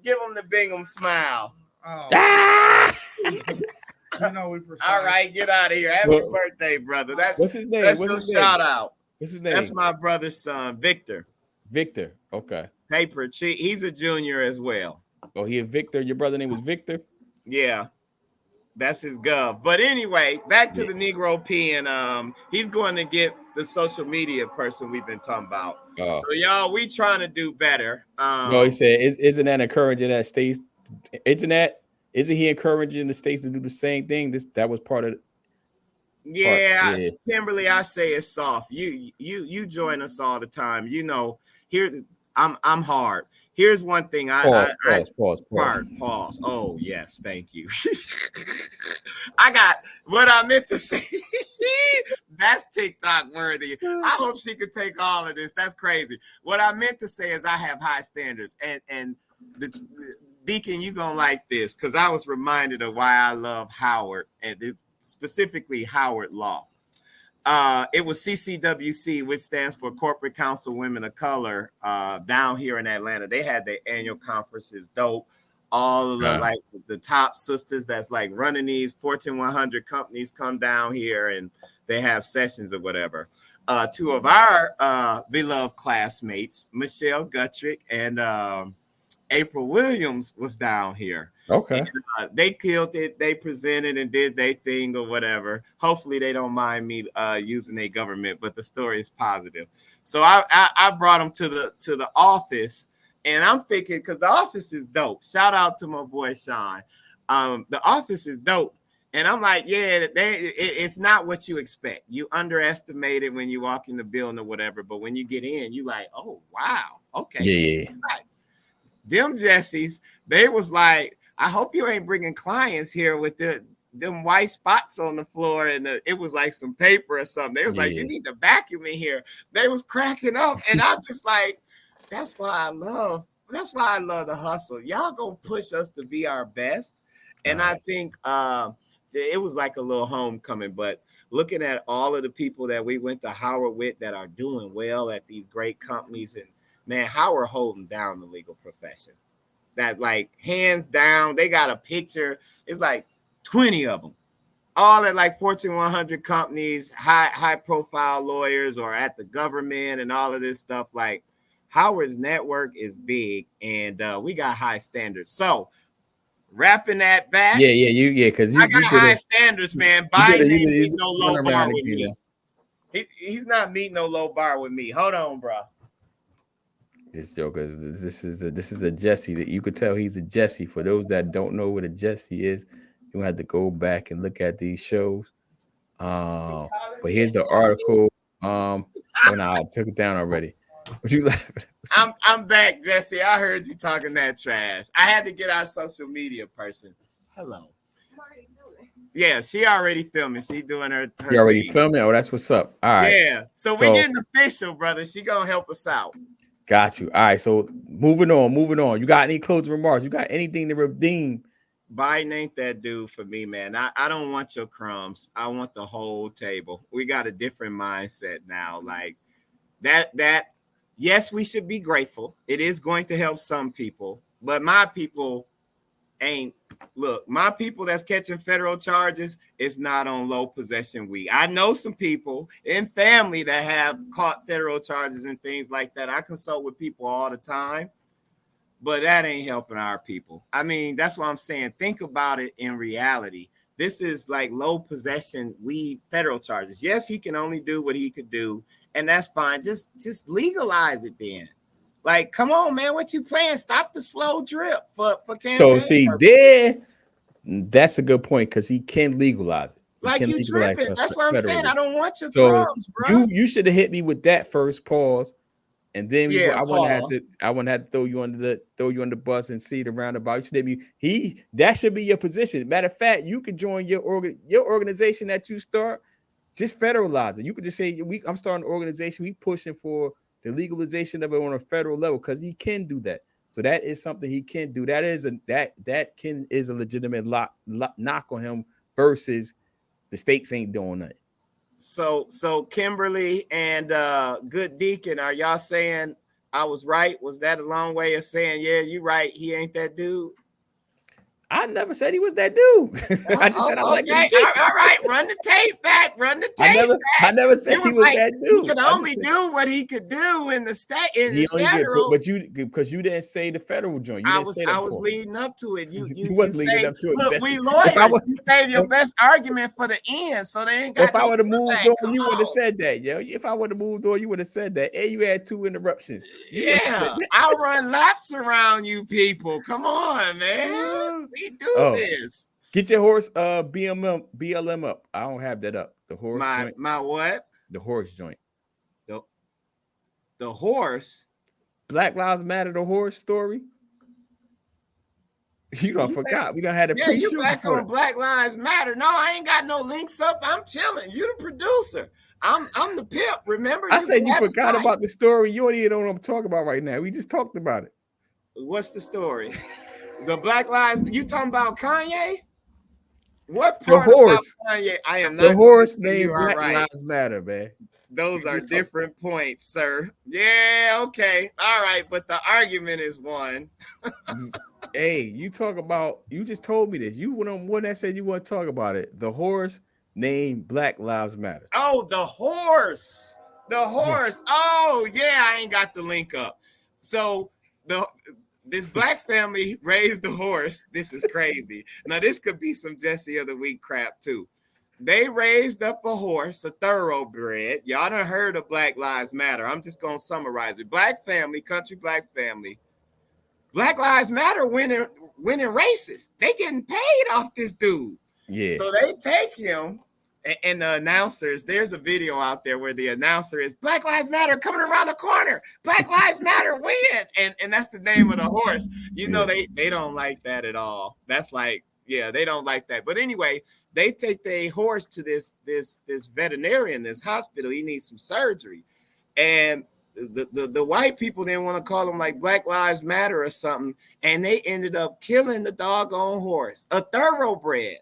Speaker 4: Give him the Bingham smile.
Speaker 10: Oh.
Speaker 4: You know we precise. All right, get out of here. Happy birthday, brother.
Speaker 3: What's his name?
Speaker 4: That's your shout out.
Speaker 3: What's his name?
Speaker 4: That's my brother's son, Victor.
Speaker 3: Victor. Okay.
Speaker 4: Paper cheese. He's a junior as well.
Speaker 3: Oh, he a Victor. Your brother name was Victor?
Speaker 4: Yeah. That's his gov. But anyway, back to the Negro P, and he's going to get the social media person we've been talking about. So y'all, we trying to do better.
Speaker 3: No, he said, isn't that encouraging that states? Isn't he encouraging the states to do the same thing? That was part of it.
Speaker 4: Yeah, Kimberly, I say it's soft. You join us all the time. You know, here I'm hard. Here's one thing. Pause. Oh, yes, thank you. I got what I meant to say. That's TikTok worthy. I hope she could take all of this. That's crazy. What I meant to say is I have high standards. And the Deacon, you're going to like this because I was reminded of why I love Howard and specifically Howard Law. It was CCWC, which stands for Corporate Council Women of Color, down here in Atlanta. They had their annual conferences, dope. All of the like the top sisters that's like running these Fortune 100 companies come down here and they have sessions or whatever. Two of our beloved classmates, Michelle Guttrick and April Williams was down here.
Speaker 3: Okay.
Speaker 4: And, they killed it. They presented and did their thing or whatever. Hopefully they don't mind me using their government, but the story is positive. So I brought them to the office, and I'm thinking, because the office is dope. Shout out to my boy Sean. The office is dope. And I'm like, yeah, it's not what you expect. You underestimate it when you walk in the building or whatever. But when you get in, you like, oh, wow. Okay.
Speaker 3: Yeah.
Speaker 4: Right. Them Jessies, they was like, I hope you ain't bringing clients here with them white spots on the floor. And it was like some paper or something. They was like, you need to vacuum in here. They was cracking up. And I'm just like, that's why I love the hustle. Y'all gonna push us to be our best. And I think it was like a little homecoming, but looking at all of the people that we went to Howard with that are doing well at these great companies, and man, Howard holding down the legal profession. That, like, hands down, they got a picture. It's like 20 of them, all at like Fortune 100 companies, high profile lawyers, or at the government, and all of this stuff. Like, Howard's network is big, and we got high standards. So, wrapping that back,
Speaker 3: because
Speaker 4: I got high standards, man. Biden ain't meet no low bar with me. He's not meeting no low bar with me. Hold on, bro.
Speaker 3: This joker, this is a Jesse that you could tell he's a Jesse. For those that don't know what a Jesse is, you have to go back and look at these shows. But here's the article. Oh no, I took it down already. What you laughing?
Speaker 4: I'm back, Jesse. I heard you talking that trash. I had to get our social media person. Hello. Yeah, she already filming. She doing her
Speaker 3: You already
Speaker 4: thing.
Speaker 3: filming? Oh, that's what's up. All right.
Speaker 4: Yeah. So we're getting official, brother. She gonna help us out.
Speaker 3: Got you. All right. So moving on. You got any closing remarks? You got anything to redeem?
Speaker 4: Biden ain't that dude for me, man. I don't want your crumbs. I want the whole table. We got a different mindset now. Like that. Yes, we should be grateful. It is going to help some people, but my people ain't. Look, my people that's catching federal charges is not on low possession weed. I know some people in family that have caught federal charges and things like that. I consult with people all the time, but that ain't helping our people. I mean, that's what I'm saying. Think about it in reality. This is like low possession weed federal charges. Yes, he can only do what he could do, and that's fine. Just legalize it then. Like, come on, man. What you playing? Stop the slow drip for campaign.
Speaker 3: So see there, that's a good point, because he can legalize it.
Speaker 4: Like, you tripping. That's what I'm saying. I don't want your crumbs, bro.
Speaker 3: You should have hit me with that first, pause, and then I wouldn't have to throw you under the bus and see the roundabout. You should hit me. That should be your position. Matter of fact, you could join your organization that you start. Just federalize it. You could just say, I'm starting an organization. We pushing for the legalization of it on a federal level, because he can do that. So that is something he can do. That is a legitimate knock on him versus the states ain't doing nothing.
Speaker 4: So Kimberly and Good Deacon, are y'all saying I was right? Was that a long way of saying, yeah, you right, he ain't that dude?
Speaker 3: I never said he was that dude. I just said I like him.
Speaker 4: All right, run the tape back.
Speaker 3: I never said he was that dude.
Speaker 4: He could only do what he could do in the state, in the federal.
Speaker 3: But because you didn't say the federal joint.
Speaker 4: I was leading up to it. You
Speaker 3: wasn't leading up to it.
Speaker 4: Look, we lawyers. You save your best argument for the end, so they ain't got.
Speaker 3: If I would have moved on, you would have said that, yo. If I would have moved on, you would have said that. And you had 2 interruptions.
Speaker 4: I'll run laps around you people. Come on, man. We do this.
Speaker 3: Get your horse BLM up. I don't have that up. The horse joint.
Speaker 4: My what?
Speaker 3: The horse joint.
Speaker 4: The horse.
Speaker 3: Black Lives Matter, the horse story. You don't forgot. We done had a pre-shoot.
Speaker 4: You back on Black Lives Matter. No, I ain't got no links up. I'm chilling. You the producer. I'm the pimp. Remember?
Speaker 3: I said you forgot about the story. You don't even know what I'm talking about right now. We just talked about it.
Speaker 4: What's the story? The Black Lives. You talking about Kanye? What
Speaker 3: part the horse?
Speaker 4: About Kanye? I am not.
Speaker 3: The horse named Black Lives Matter, man.
Speaker 4: Those are different points, sir. Yeah, okay, all right, but the argument is one.
Speaker 3: Hey, you just told me this. You went on one that said you want to talk about it. The horse named Black Lives Matter.
Speaker 4: Oh, the horse. The horse. Oh, yeah, I ain't got the link up. So this black family raised a horse. This is crazy. Now, this could be some Jesse of the Week crap, too. They raised up a horse, a thoroughbred. Y'all done heard of Black Lives Matter. I'm just going to summarize it. Black family, country black family. Black Lives Matter winning races. They getting paid off this dude.
Speaker 3: Yeah.
Speaker 4: So they take him and the announcers, there's a video out there where the announcer is Black Lives Matter coming around the corner. Black Lives Matter win. And that's the name of the horse. You know, they don't like that at all. That's like, yeah, they don't like that. But anyway, they take the horse to this veterinarian, this hospital. He needs some surgery. And the white people didn't want to call him like Black Lives Matter or something. And they ended up killing the doggone horse, a thoroughbred.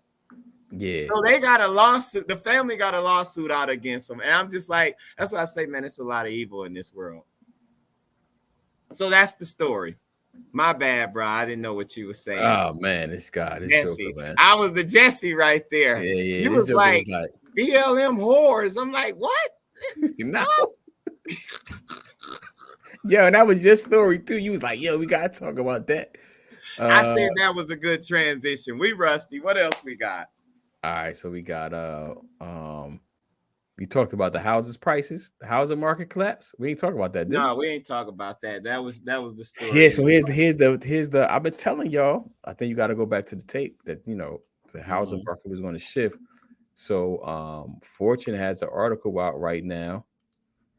Speaker 3: Yeah.
Speaker 4: So they got a lawsuit. The family got a lawsuit out against them. And I'm just like, that's what I say, man, it's a lot of evil in this world. So that's the story. My bad, bro. I didn't know what you were saying.
Speaker 3: Oh man, this guy, this
Speaker 4: Jesse.
Speaker 3: Joker, man.
Speaker 4: I was the Jesse right there.
Speaker 3: Yeah.
Speaker 4: You was like BLM whores. I'm like, what?
Speaker 3: No. Yo, and that was your story too. You was like, yo, we gotta talk about that.
Speaker 4: I said that was a good transition. We rusty. What else we got?
Speaker 3: All right, so we got we talked about the houses prices, the housing market collapse. We ain't talk about that, did
Speaker 4: No, we ain't talk about that. That was the story.
Speaker 3: Yeah, so here's the I've been telling y'all, I think you got to go back to the tape that the housing market was going to shift. So Fortune has an article out right now.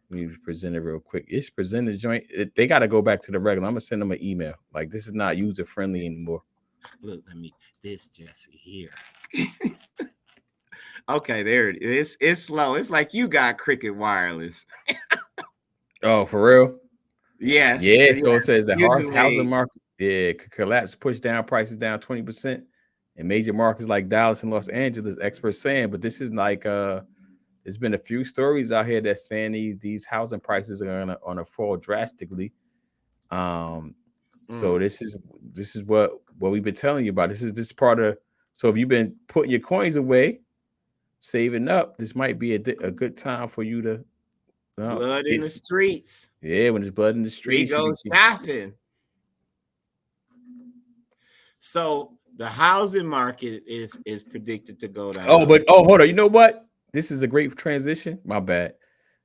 Speaker 3: Let me present it real quick. It's presented joint. They got to go back to the regular. I'm gonna send them an email. Like, this is not user friendly anymore.
Speaker 4: Look, this Jesse here. Okay, there it is. It's slow. It's like you got Cricket Wireless.
Speaker 3: Oh, for real?
Speaker 4: Yes.
Speaker 3: Yeah. So it says the
Speaker 4: You
Speaker 3: housing market could collapse, push down prices down 20% in major markets like Dallas and Los Angeles. Experts saying, but this is like there's been a few stories out here that saying these housing prices are gonna fall drastically. So this is what we've been telling you about. This is part of. So if you've been putting your coins away, saving up, this might be a good time for you to
Speaker 4: blood in the streets.
Speaker 3: Yeah, when there's blood in the streets,
Speaker 4: we go staffing. So the housing market is predicted to go down.
Speaker 3: Hold on. You know what? This is a great transition. My bad.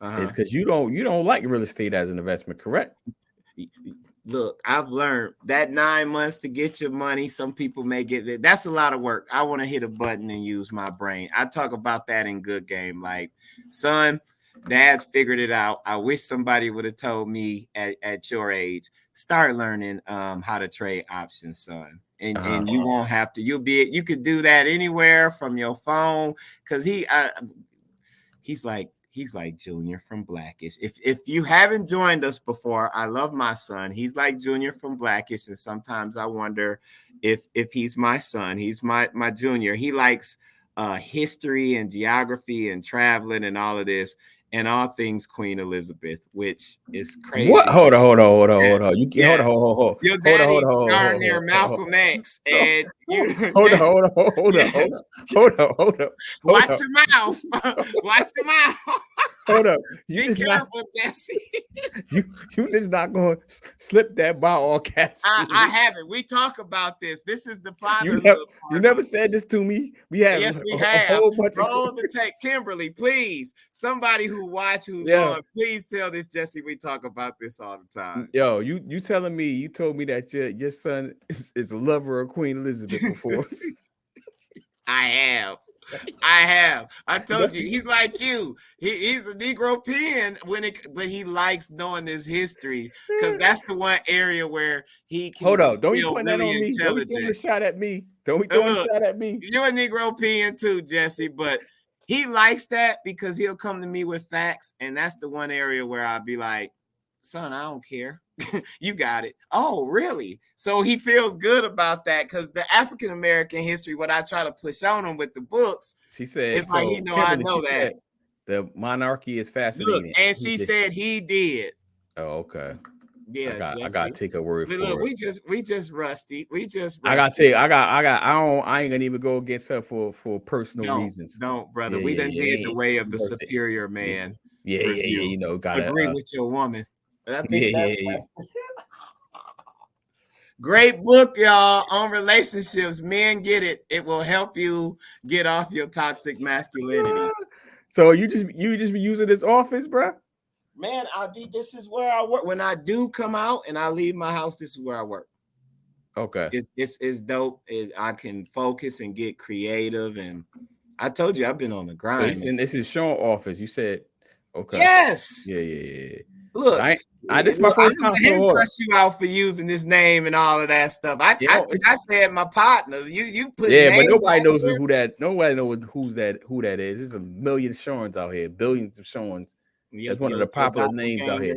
Speaker 3: It's because you don't like real estate as an investment, correct?
Speaker 4: Look, I've learned that 9 months to get your money. Some people may get that. That's a lot of work. I want to hit a button and use my brain. I talk about that in Good Game. Like, son, dad's figured it out. I wish somebody would have told me at your age, start learning how to trade options, son. And you won't have to. You could do that anywhere from your phone. Cause he's like Junior from Blackish. If you haven't joined us before, I love my son. He's like Junior from Blackish, and sometimes I wonder if he's my son. He's my Junior. He likes history and geography and traveling and all of this and all things Queen Elizabeth, which is crazy.
Speaker 3: What? Hold on.
Speaker 4: Hold
Speaker 3: on.
Speaker 4: Your daddy darn near Malcolm X, and you
Speaker 3: hold on.
Speaker 4: Watch your mouth. Watch your mouth.
Speaker 3: Hold up.
Speaker 4: Be careful, Jesse.
Speaker 3: You just not going to slip that by all cash.
Speaker 4: I haven't. We talk about this. This is the father.
Speaker 3: You never said this to me. We have.
Speaker 4: Yes, we have. Roll the tape. Kimberly, please. Somebody who's on, please tell this Jesse we talk about this all the time.
Speaker 3: Yo, you telling me, you told me that your son is a lover of Queen Elizabeth before.
Speaker 4: I have. I told you, he's like you. He's a Negro-Pean but he likes knowing his history because that's the one area where he can.
Speaker 3: Hold up! Don't you put that on
Speaker 4: really
Speaker 3: me? Don't be throwing a shot at me. Don't be throwing a shot at me.
Speaker 4: You're a Negro-Pean too, Jesse, but he likes that because he'll come to me with facts, and that's the one area where I'll be like, son, I don't care. You got it. Oh, really? So he feels good about that because the African American history, what I try to push on him with the books,
Speaker 3: she said,
Speaker 4: it's like, I know that
Speaker 3: the monarchy is fascinating.
Speaker 4: Look, and she said he did.
Speaker 3: Oh, okay.
Speaker 4: Yeah,
Speaker 3: I gotta take a word for
Speaker 4: it. We just rusty.
Speaker 3: I ain't gonna even go against her for personal reasons.
Speaker 4: No, brother. We done did the way of the superior man.
Speaker 3: Yeah. You know, gotta
Speaker 4: agree with your woman. Great book, y'all, on relationships. Men get it. It will help you get off your toxic masculinity.
Speaker 3: So you just be using this office, bro?
Speaker 4: Man, this is where I work. When I do come out and I leave my house, this is where I work.
Speaker 3: Okay.
Speaker 4: It's dope. I can focus and get creative. And I told you I've been on the grind.
Speaker 3: So this is Sean's office. You said, okay.
Speaker 4: Yes.
Speaker 3: Yeah.
Speaker 4: Look,
Speaker 3: this is my first time.
Speaker 4: I didn't cuss you out for using this name and all of that stuff. I said my partner. You put
Speaker 3: but nobody knows who that. Nobody knows who that is. There's a million Sean's out here, billions of Sean's. That's one of the popular names out here.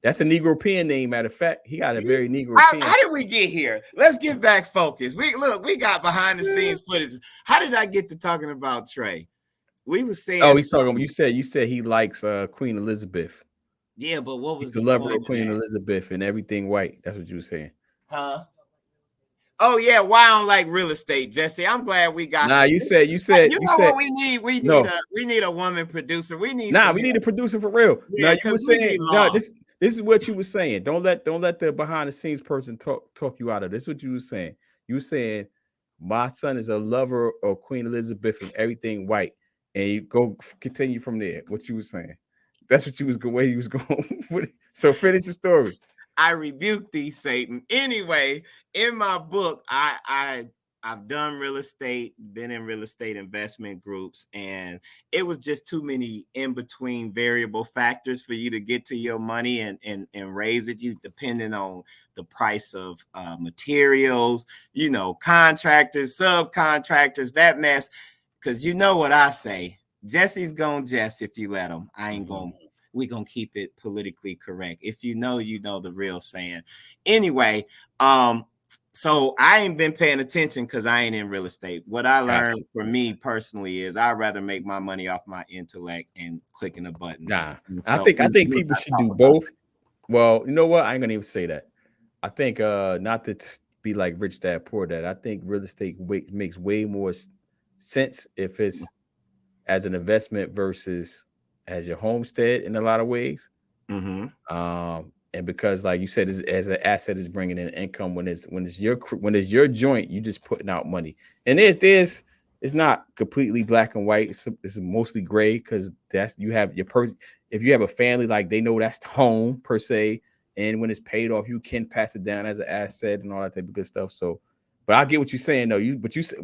Speaker 3: That's a Negro-Pean name. Matter of fact, he got a very Negro-Pean.
Speaker 4: How did we get here? Let's get back focused. We got behind the scenes footage. How did I get to talking about Trey? We were saying.
Speaker 3: Oh, he's talking. You said he likes Queen Elizabeth.
Speaker 4: Yeah, but what was
Speaker 3: the lover of Queen Elizabeth and everything white? That's what you were saying.
Speaker 4: Huh? Oh yeah, why I don't like real estate, Jesse? I'm glad we got.
Speaker 3: Nah, you said.
Speaker 4: What we need? We need a woman producer. We need.
Speaker 3: We need a producer for real. Yeah, you were saying. No, this is what you were saying. Don't let the behind the scenes person talk you out of this. Is what you were saying. You were saying my son is a lover of Queen Elizabeth and everything white, and you continue from there. What you were saying. That's what where you was going with it. So finish the story.
Speaker 4: I rebuke thee, Satan. Anyway, in my book, I've done real estate, been in real estate investment groups, and it was just too many in between variable factors for you to get to your money and raise it. You depending on the price of materials, contractors, subcontractors, that mess. Because you know what I say. Jesse's gonna Jess if you let him. I ain't gonna. We're gonna keep it politically correct. If you know the real saying. Anyway, so I ain't been paying attention because I ain't in real estate. What I learned for me personally is I'd rather make my money off my intellect and clicking a button.
Speaker 3: Nah, so I think people should do both. Well, you know what? I ain't gonna even say that. I think not to be like rich dad, poor dad. I think real estate makes way more sense if it's as an investment versus as your homestead in a lot of ways.
Speaker 4: Mm-hmm.
Speaker 3: And because, like you said, as an asset is bringing in income. When it's your joint, you just putting out money. And it's not completely black and white. It's mostly gray because you have your if you have a family, like they know that's the home per se. And when it's paid off, you can pass it down as an asset and all that type of good stuff. So. But I get what you're saying, though.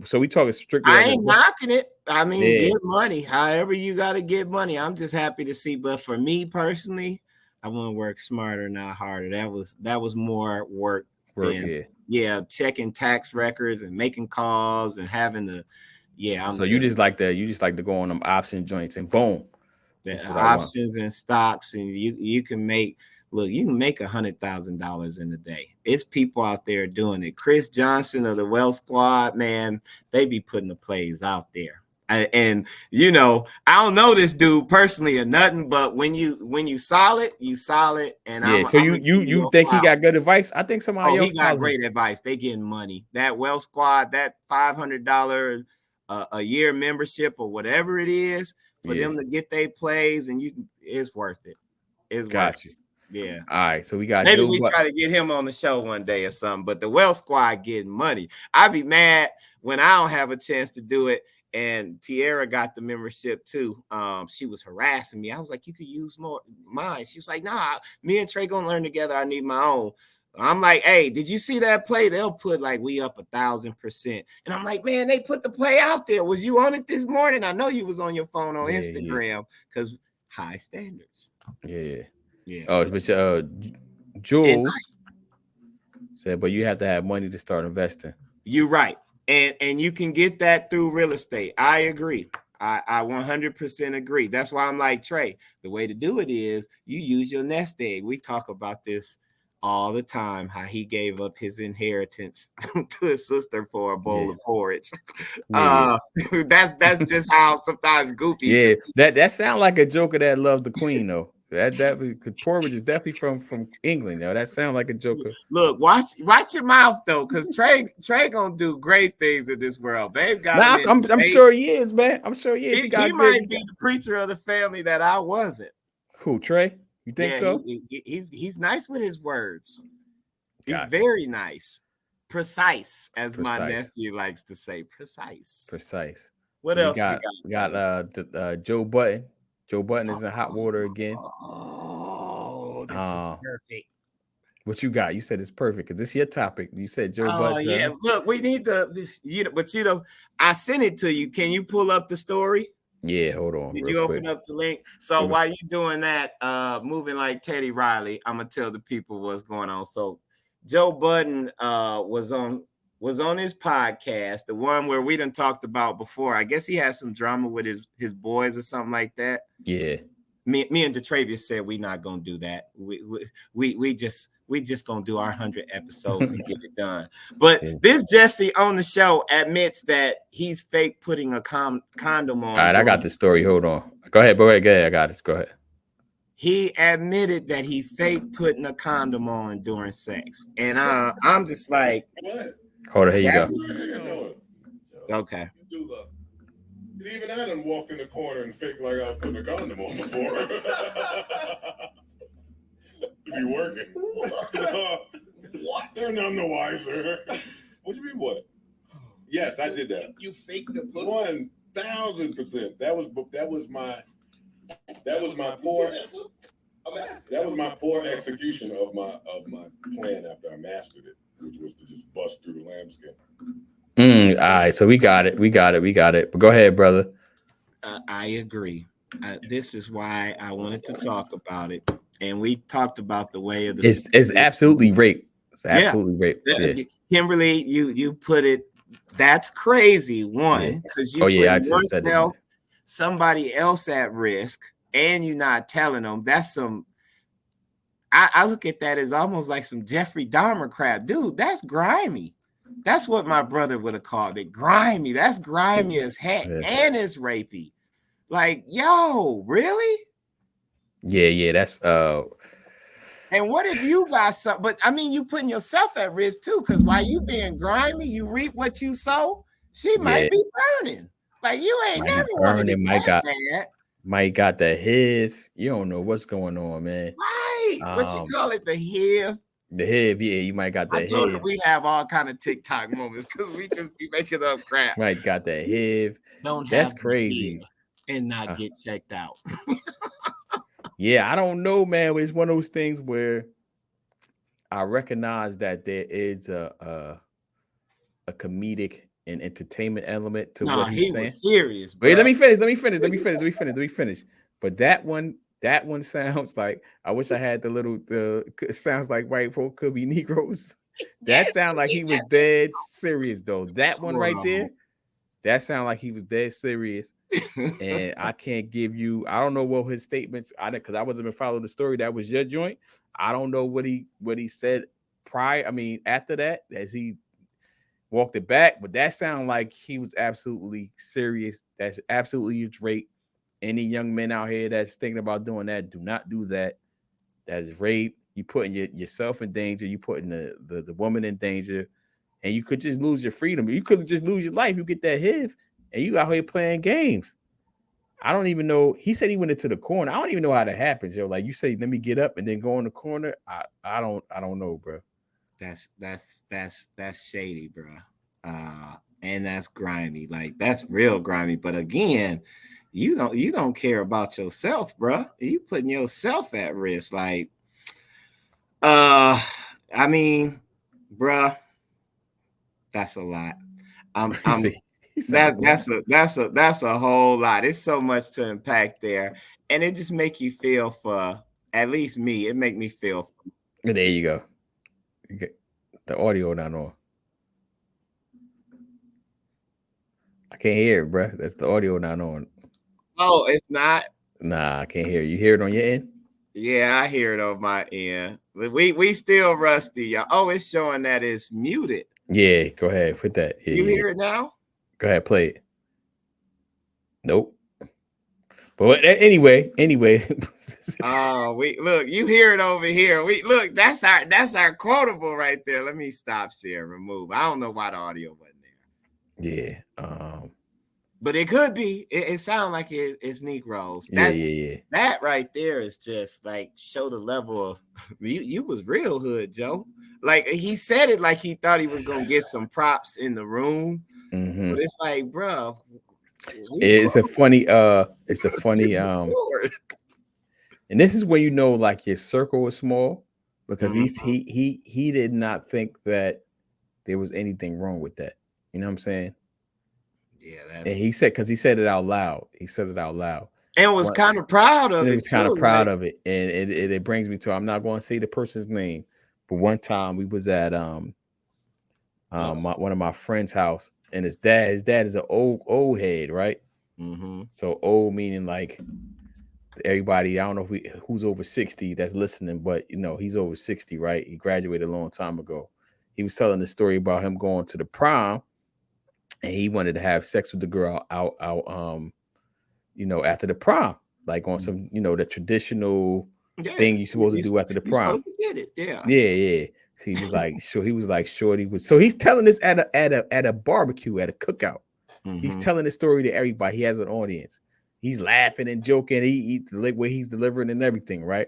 Speaker 3: So we talking strictly.
Speaker 4: I ain't knocking it. I mean, get money. However you got to get money. I'm just happy to see. But for me personally, I want to work smarter, not harder. That was more work than checking tax records and making calls and having the
Speaker 3: you just like to go on them option joints and boom.
Speaker 4: The options and stocks, and you can make. Look, you can make $100,000 in a day. It's people out there doing it. Chris Johnson of the Wealth Squad, man, they be putting the plays out there. And I don't know this dude personally or nothing, but when you solid, you solid. And
Speaker 3: you think he got good advice? I think somebody else.
Speaker 4: He got great advice. They getting money. That Wealth Squad, that $500 a year membership or whatever it is for them to get their plays, and it's worth it. It's worth it. Yeah.
Speaker 3: All right. So we got
Speaker 4: maybe we try to get him on the show one day or something. But the Wealth Squad getting money. I'd be mad when I don't have a chance to do it. And Tierra got the membership too. She was harassing me. I was like, you could use more mine. She was like, nah, me and Trey gonna learn together. I need my own. I'm like, hey, did you see that play? They'll put like we up 1,000%. And I'm like, man, they put the play out there. Was you on it this morning? I know you was on your phone on Instagram because high standards.
Speaker 3: Yeah. Yeah. Oh, but Jules said, but you have to have money to start investing.
Speaker 4: You're right. And you can get that through real estate. I agree. I 100% agree. That's why I'm like, Trey, the way to do it is you use your nest egg. We talk about this all the time, how he gave up his inheritance to his sister for a bowl of porridge. That's just how sometimes goofy.
Speaker 3: Yeah, that sounds like a joker that loves the queen, though. That because porridge is definitely from England. Yo, that sounds like a joker.
Speaker 4: Look, watch your mouth though, because Trey gonna do great things in this world. Babe got.
Speaker 3: I'm sure he is, man. I'm sure he is.
Speaker 4: He might be the preacher of the family that I wasn't.
Speaker 3: Who, Trey? You think so?
Speaker 4: He's nice with his words. He's
Speaker 3: Gotcha.
Speaker 4: very nice. Precise, as my
Speaker 3: Precise.
Speaker 4: nephew likes to say. Precise.
Speaker 3: Precise.
Speaker 4: What
Speaker 3: So
Speaker 4: else
Speaker 3: we got Joe Button. Joe Button is in hot water again.
Speaker 4: Oh, this is perfect.
Speaker 3: What you got? You said it's perfect because this is your topic. You said Joe
Speaker 4: Oh
Speaker 3: Button.
Speaker 4: yeah, look, we need to. But I sent it to you. Can you pull up the story?
Speaker 3: Yeah, hold on.
Speaker 4: Did
Speaker 3: real
Speaker 4: you
Speaker 3: quick.
Speaker 4: open up the link? So while you're doing that, moving like Teddy Riley, I'm gonna tell the people what's going on. So Joe Budden was on his podcast, the one where we done talked about before. I guess he had some drama with his boys or something like that.
Speaker 3: Yeah.
Speaker 4: Me and Detravius said we not gonna do that. We just gonna do our 100 episodes and get it done. But this Jesse on the show admits that he's fake putting a condom on.
Speaker 3: All right, I got the story. Hold on. Go ahead. Go ahead. I got this. Go ahead.
Speaker 4: He admitted that he fake putting a condom on during sex, and I'm just like,
Speaker 3: hold on. Here you
Speaker 4: go. Okay.
Speaker 10: Even I done walked in the corner and faked like I was putting a condom on before. Be working. What? They're none the wiser. What do you mean what? Yes, I did that. You faked the 1,000%. That was my poor execution of my plan after I mastered it, which was to just bust through the lambskin.
Speaker 3: All right, so we got it. But go ahead, brother.
Speaker 4: I agree. This is why I wanted to talk about it, and we talked about the way of the.
Speaker 3: It's absolutely rape. It's absolutely rape.
Speaker 4: Yeah. Kimberly, you put it. That's crazy. One, because you put yourself, somebody else at risk, and you're not telling them. That's some. I look at that as almost like some Jeffrey Dahmer crap, dude. That's grimy. That's what my brother would have called it. Grimy. That's grimy as heck. And it's rapey. Like, yo, really?
Speaker 3: Yeah, that's
Speaker 4: and what if you got some, but I mean you putting yourself at risk too, because while you being grimy, you reap what you sow. She might be burning. Like you ain't never wanted
Speaker 3: Mike got the HIV. You don't know what's going on, man.
Speaker 4: Right. What you call it, the HIV?
Speaker 3: The HIV, yeah, you might got that HIV.
Speaker 4: We have all kind of TikTok moments because we just be making up crap.
Speaker 3: Might got that HIV.
Speaker 4: That's
Speaker 3: crazy.
Speaker 4: And not get checked out.
Speaker 3: Yeah, I don't know, man. It's one of those things where I recognize that there is a comedic and entertainment element to what he's saying.
Speaker 4: Was serious.
Speaker 3: Wait, let me finish. But that one sounds like, I wish I had it sounds like white folk could be Negroes. That sounds like he was dead serious though. That one right there, that sounds like he was dead serious. And I can't give you, I don't know what his statements, because I wasn't even following the story. That was your joint. I don't know what he said prior. I mean, after that, as he walked it back, but that sounded like he was absolutely serious. That's absolutely rape. Any young men out here that's thinking about doing that, do not do that. That is rape. You putting yourself in danger. You putting the woman in danger, and you could just lose your freedom. You could just lose your life. You get that HIV, and you out here playing games. I don't even know. He said he went into the corner. I don't even know how that happens, yo. Like you say, let me get up and then go in the corner. I don't know, bro.
Speaker 4: That's shady, bro. And that's grimy. Like that's real grimy. But again, you don't care about yourself, bro. You putting yourself at risk. Like, I mean, bro, that's a lot. That's a whole lot. It's so much to unpack there, and it just make you feel for, at least me. It make me feel.
Speaker 3: There you go. You get the audio not on. I can't hear it, bro. That's the audio not on.
Speaker 4: Oh, it's not.
Speaker 3: Nah, I can't hear you. You hear it on your end?
Speaker 4: Yeah, I hear it on my end. We still rusty, y'all. Oh, it's showing that it's muted.
Speaker 3: Yeah, go ahead. Put that. Yeah,
Speaker 4: you hear it now?
Speaker 3: Go ahead, play it. Nope. But anyway.
Speaker 4: Oh, look, you hear it over here. Look, that's our quotable right there. Let me stop share, remove. I don't know why the audio wasn't there.
Speaker 3: Yeah.
Speaker 4: But it could be. It sounds like it's Negroes.
Speaker 3: Yeah.
Speaker 4: That right there is just like show the level of you was real hood, Joe. Like he said it like he thought he was gonna get some props in the room, but it's like, bro,
Speaker 3: it's a funny and this is when you know like your circle is small because he did not think that there was anything wrong with that. You know what I'm saying?
Speaker 4: Yeah,
Speaker 3: and he said because he said it out loud. He said it out loud.
Speaker 4: And was kind of proud of it.
Speaker 3: He was kind of proud of it. And it brings me to, I'm not going to say the person's name, but one time we was at one of my friend's house, and his dad is an old head, right? So old meaning like everybody, I don't know who's over 60 that's listening, but you know, he's over 60, right? He graduated a long time ago. He was telling the story about him going to the prom, and he wanted to have sex with the girl out you know, after the prom, like on some, you know, the traditional thing you're supposed to do after the prom.
Speaker 4: Supposed to get it, yeah.
Speaker 3: So he was like, shorty was. So he's telling this at a barbecue, at a cookout. He's telling the story to everybody. He has an audience. He's laughing and joking. He the way he's delivering and everything, right?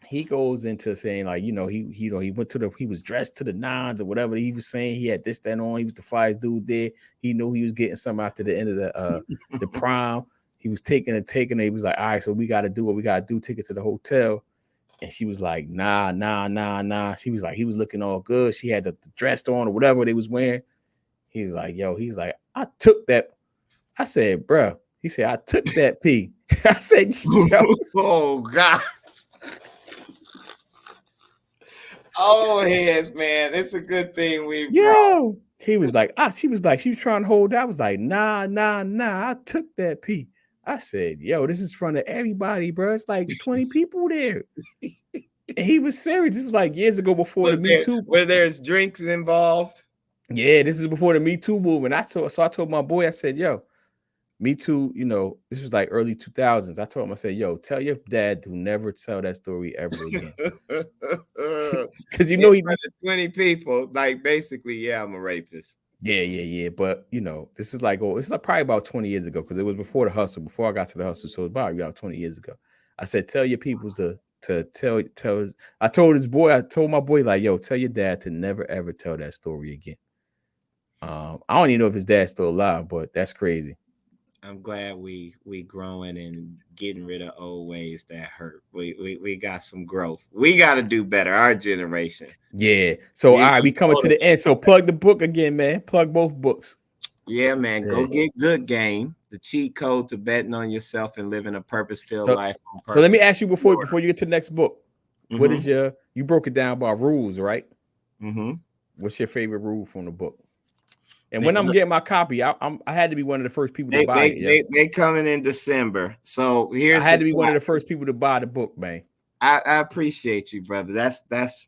Speaker 3: He goes into saying like, you know, he went to he was dressed to the nines or whatever he was saying. He had this, that on. He was the flyest dude there. He knew he was getting something after the end of the prom. He was taking it. He was like, all right, so we got to do what we got to do. Take it to the hotel. And she was like, nah. She was like, he was looking all good. She had the dress on or whatever they was wearing. He's like, I took that. I said, bro. He said, I took that pee. I said, yo.
Speaker 4: Oh God. Oh, heads, man. It's a good thing we.
Speaker 3: He was like, she was trying to hold that. I was like, nah. I took that pee. I said, yo, this is in front of everybody, bro. It's like 20 people there. And he was serious. This was like years ago before the Me Too.
Speaker 4: Where there's drinks involved.
Speaker 3: Yeah, this is before the Me Too movement. I told my boy, I said, yo, Me Too, you know, this was like early 2000s. I told him, I said, yo, tell your dad to never tell that story ever again. Because you know he
Speaker 4: 20 people, like basically, yeah, I'm a rapist.
Speaker 3: Yeah. But you know, this is like probably about 20 years ago, because it was before the hustle, before I got to the hustle. So it was about 20 years ago. I said, tell your people to tell. I told my boy, like, yo, tell your dad to never ever tell that story again. I don't even know if his dad's still alive, but that's crazy.
Speaker 4: I'm glad we growing and getting rid of old ways that hurt. We got some growth. We got to do better. Our generation.
Speaker 3: Yeah. So all right, we coming to the end. So plug the book again, man. Plug both books.
Speaker 4: Yeah, man. Go get Good Game, the cheat code to betting on yourself and living a purpose-filled life.
Speaker 3: So let me ask you before you get to the next book. What is you broke it down by rules, right? What's your favorite rule from the book? And when I'm getting my copy, I had to be one of the first people to buy it.
Speaker 4: They coming in December, so here's.
Speaker 3: I had to be one of the first people to buy the book, man.
Speaker 4: I appreciate you, brother. That's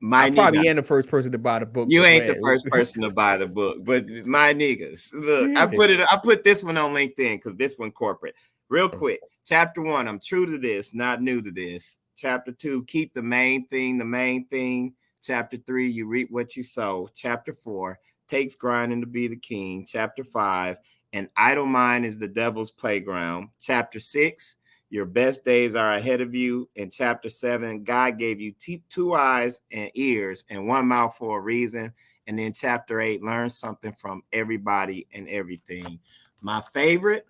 Speaker 4: my.
Speaker 3: I probably ain't the first person to buy the book.
Speaker 4: You ain't the first person to buy the book, but my niggas. Look, I put this one on LinkedIn because this one corporate. Real quick, Chapter 1. I'm true to this, not new to this. Chapter 2. Keep the main thing the main thing. Chapter 3. You reap what you sow. Chapter 4. Takes grinding to be the king. Chapter 5, an idle mind is the devil's playground. Chapter 6, your best days are ahead of you. And chapter 7, God gave you 2 eyes and ears and 1 mouth for a reason. And then chapter 8, learn something from everybody and everything. My favorite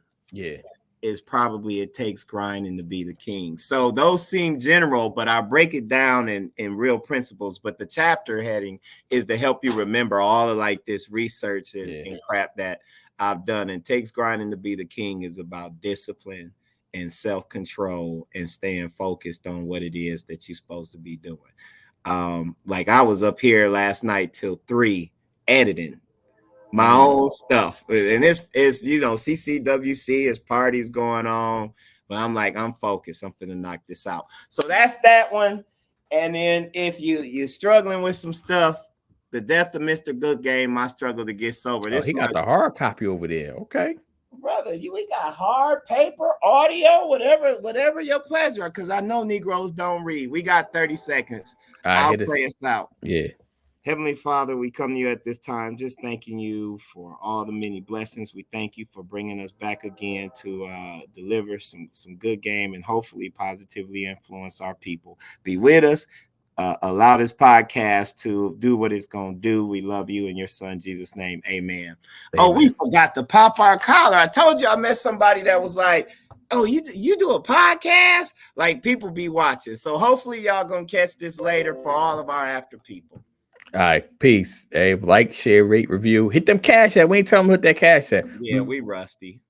Speaker 4: is probably it takes grinding to be the king. So those seem general, but I break it down in real principles. But the chapter heading is to help you remember all of like this research and crap that I've done. And takes grinding to be the king is about discipline and self-control and staying focused on what it is that you're supposed to be doing. Like I was up here last night till 3 editing my own stuff, and it's you know, CCWC is parties going on, but I'm like, I'm focused. I'm finna knock this out. So that's that one. And then if you're struggling with some stuff, The Death of Mr. Good Game, My Struggle to Get Sober.
Speaker 3: He got the hard copy over there. Okay,
Speaker 4: brother, we got hard paper, audio, whatever your pleasure. Because I know Negroes don't read. We got 30 seconds. I'll pray us out.
Speaker 3: Yeah.
Speaker 4: Heavenly Father, we come to you at this time just thanking you for all the many blessings. We thank you for bringing us back again to deliver some good game and hopefully positively influence our people. Be with us. Allow this podcast to do what it's going to do. We love you in your son, Jesus' name. Amen. Oh, we forgot to pop our collar. I told you I met somebody that was like, oh, you do a podcast? Like, people be watching. So hopefully y'all going to catch this later for all of our after people.
Speaker 3: All right, peace. Hey, like, share, rate, review. Hit them cash app. We ain't telling them to hit that cash app.
Speaker 4: Yeah, we rusty.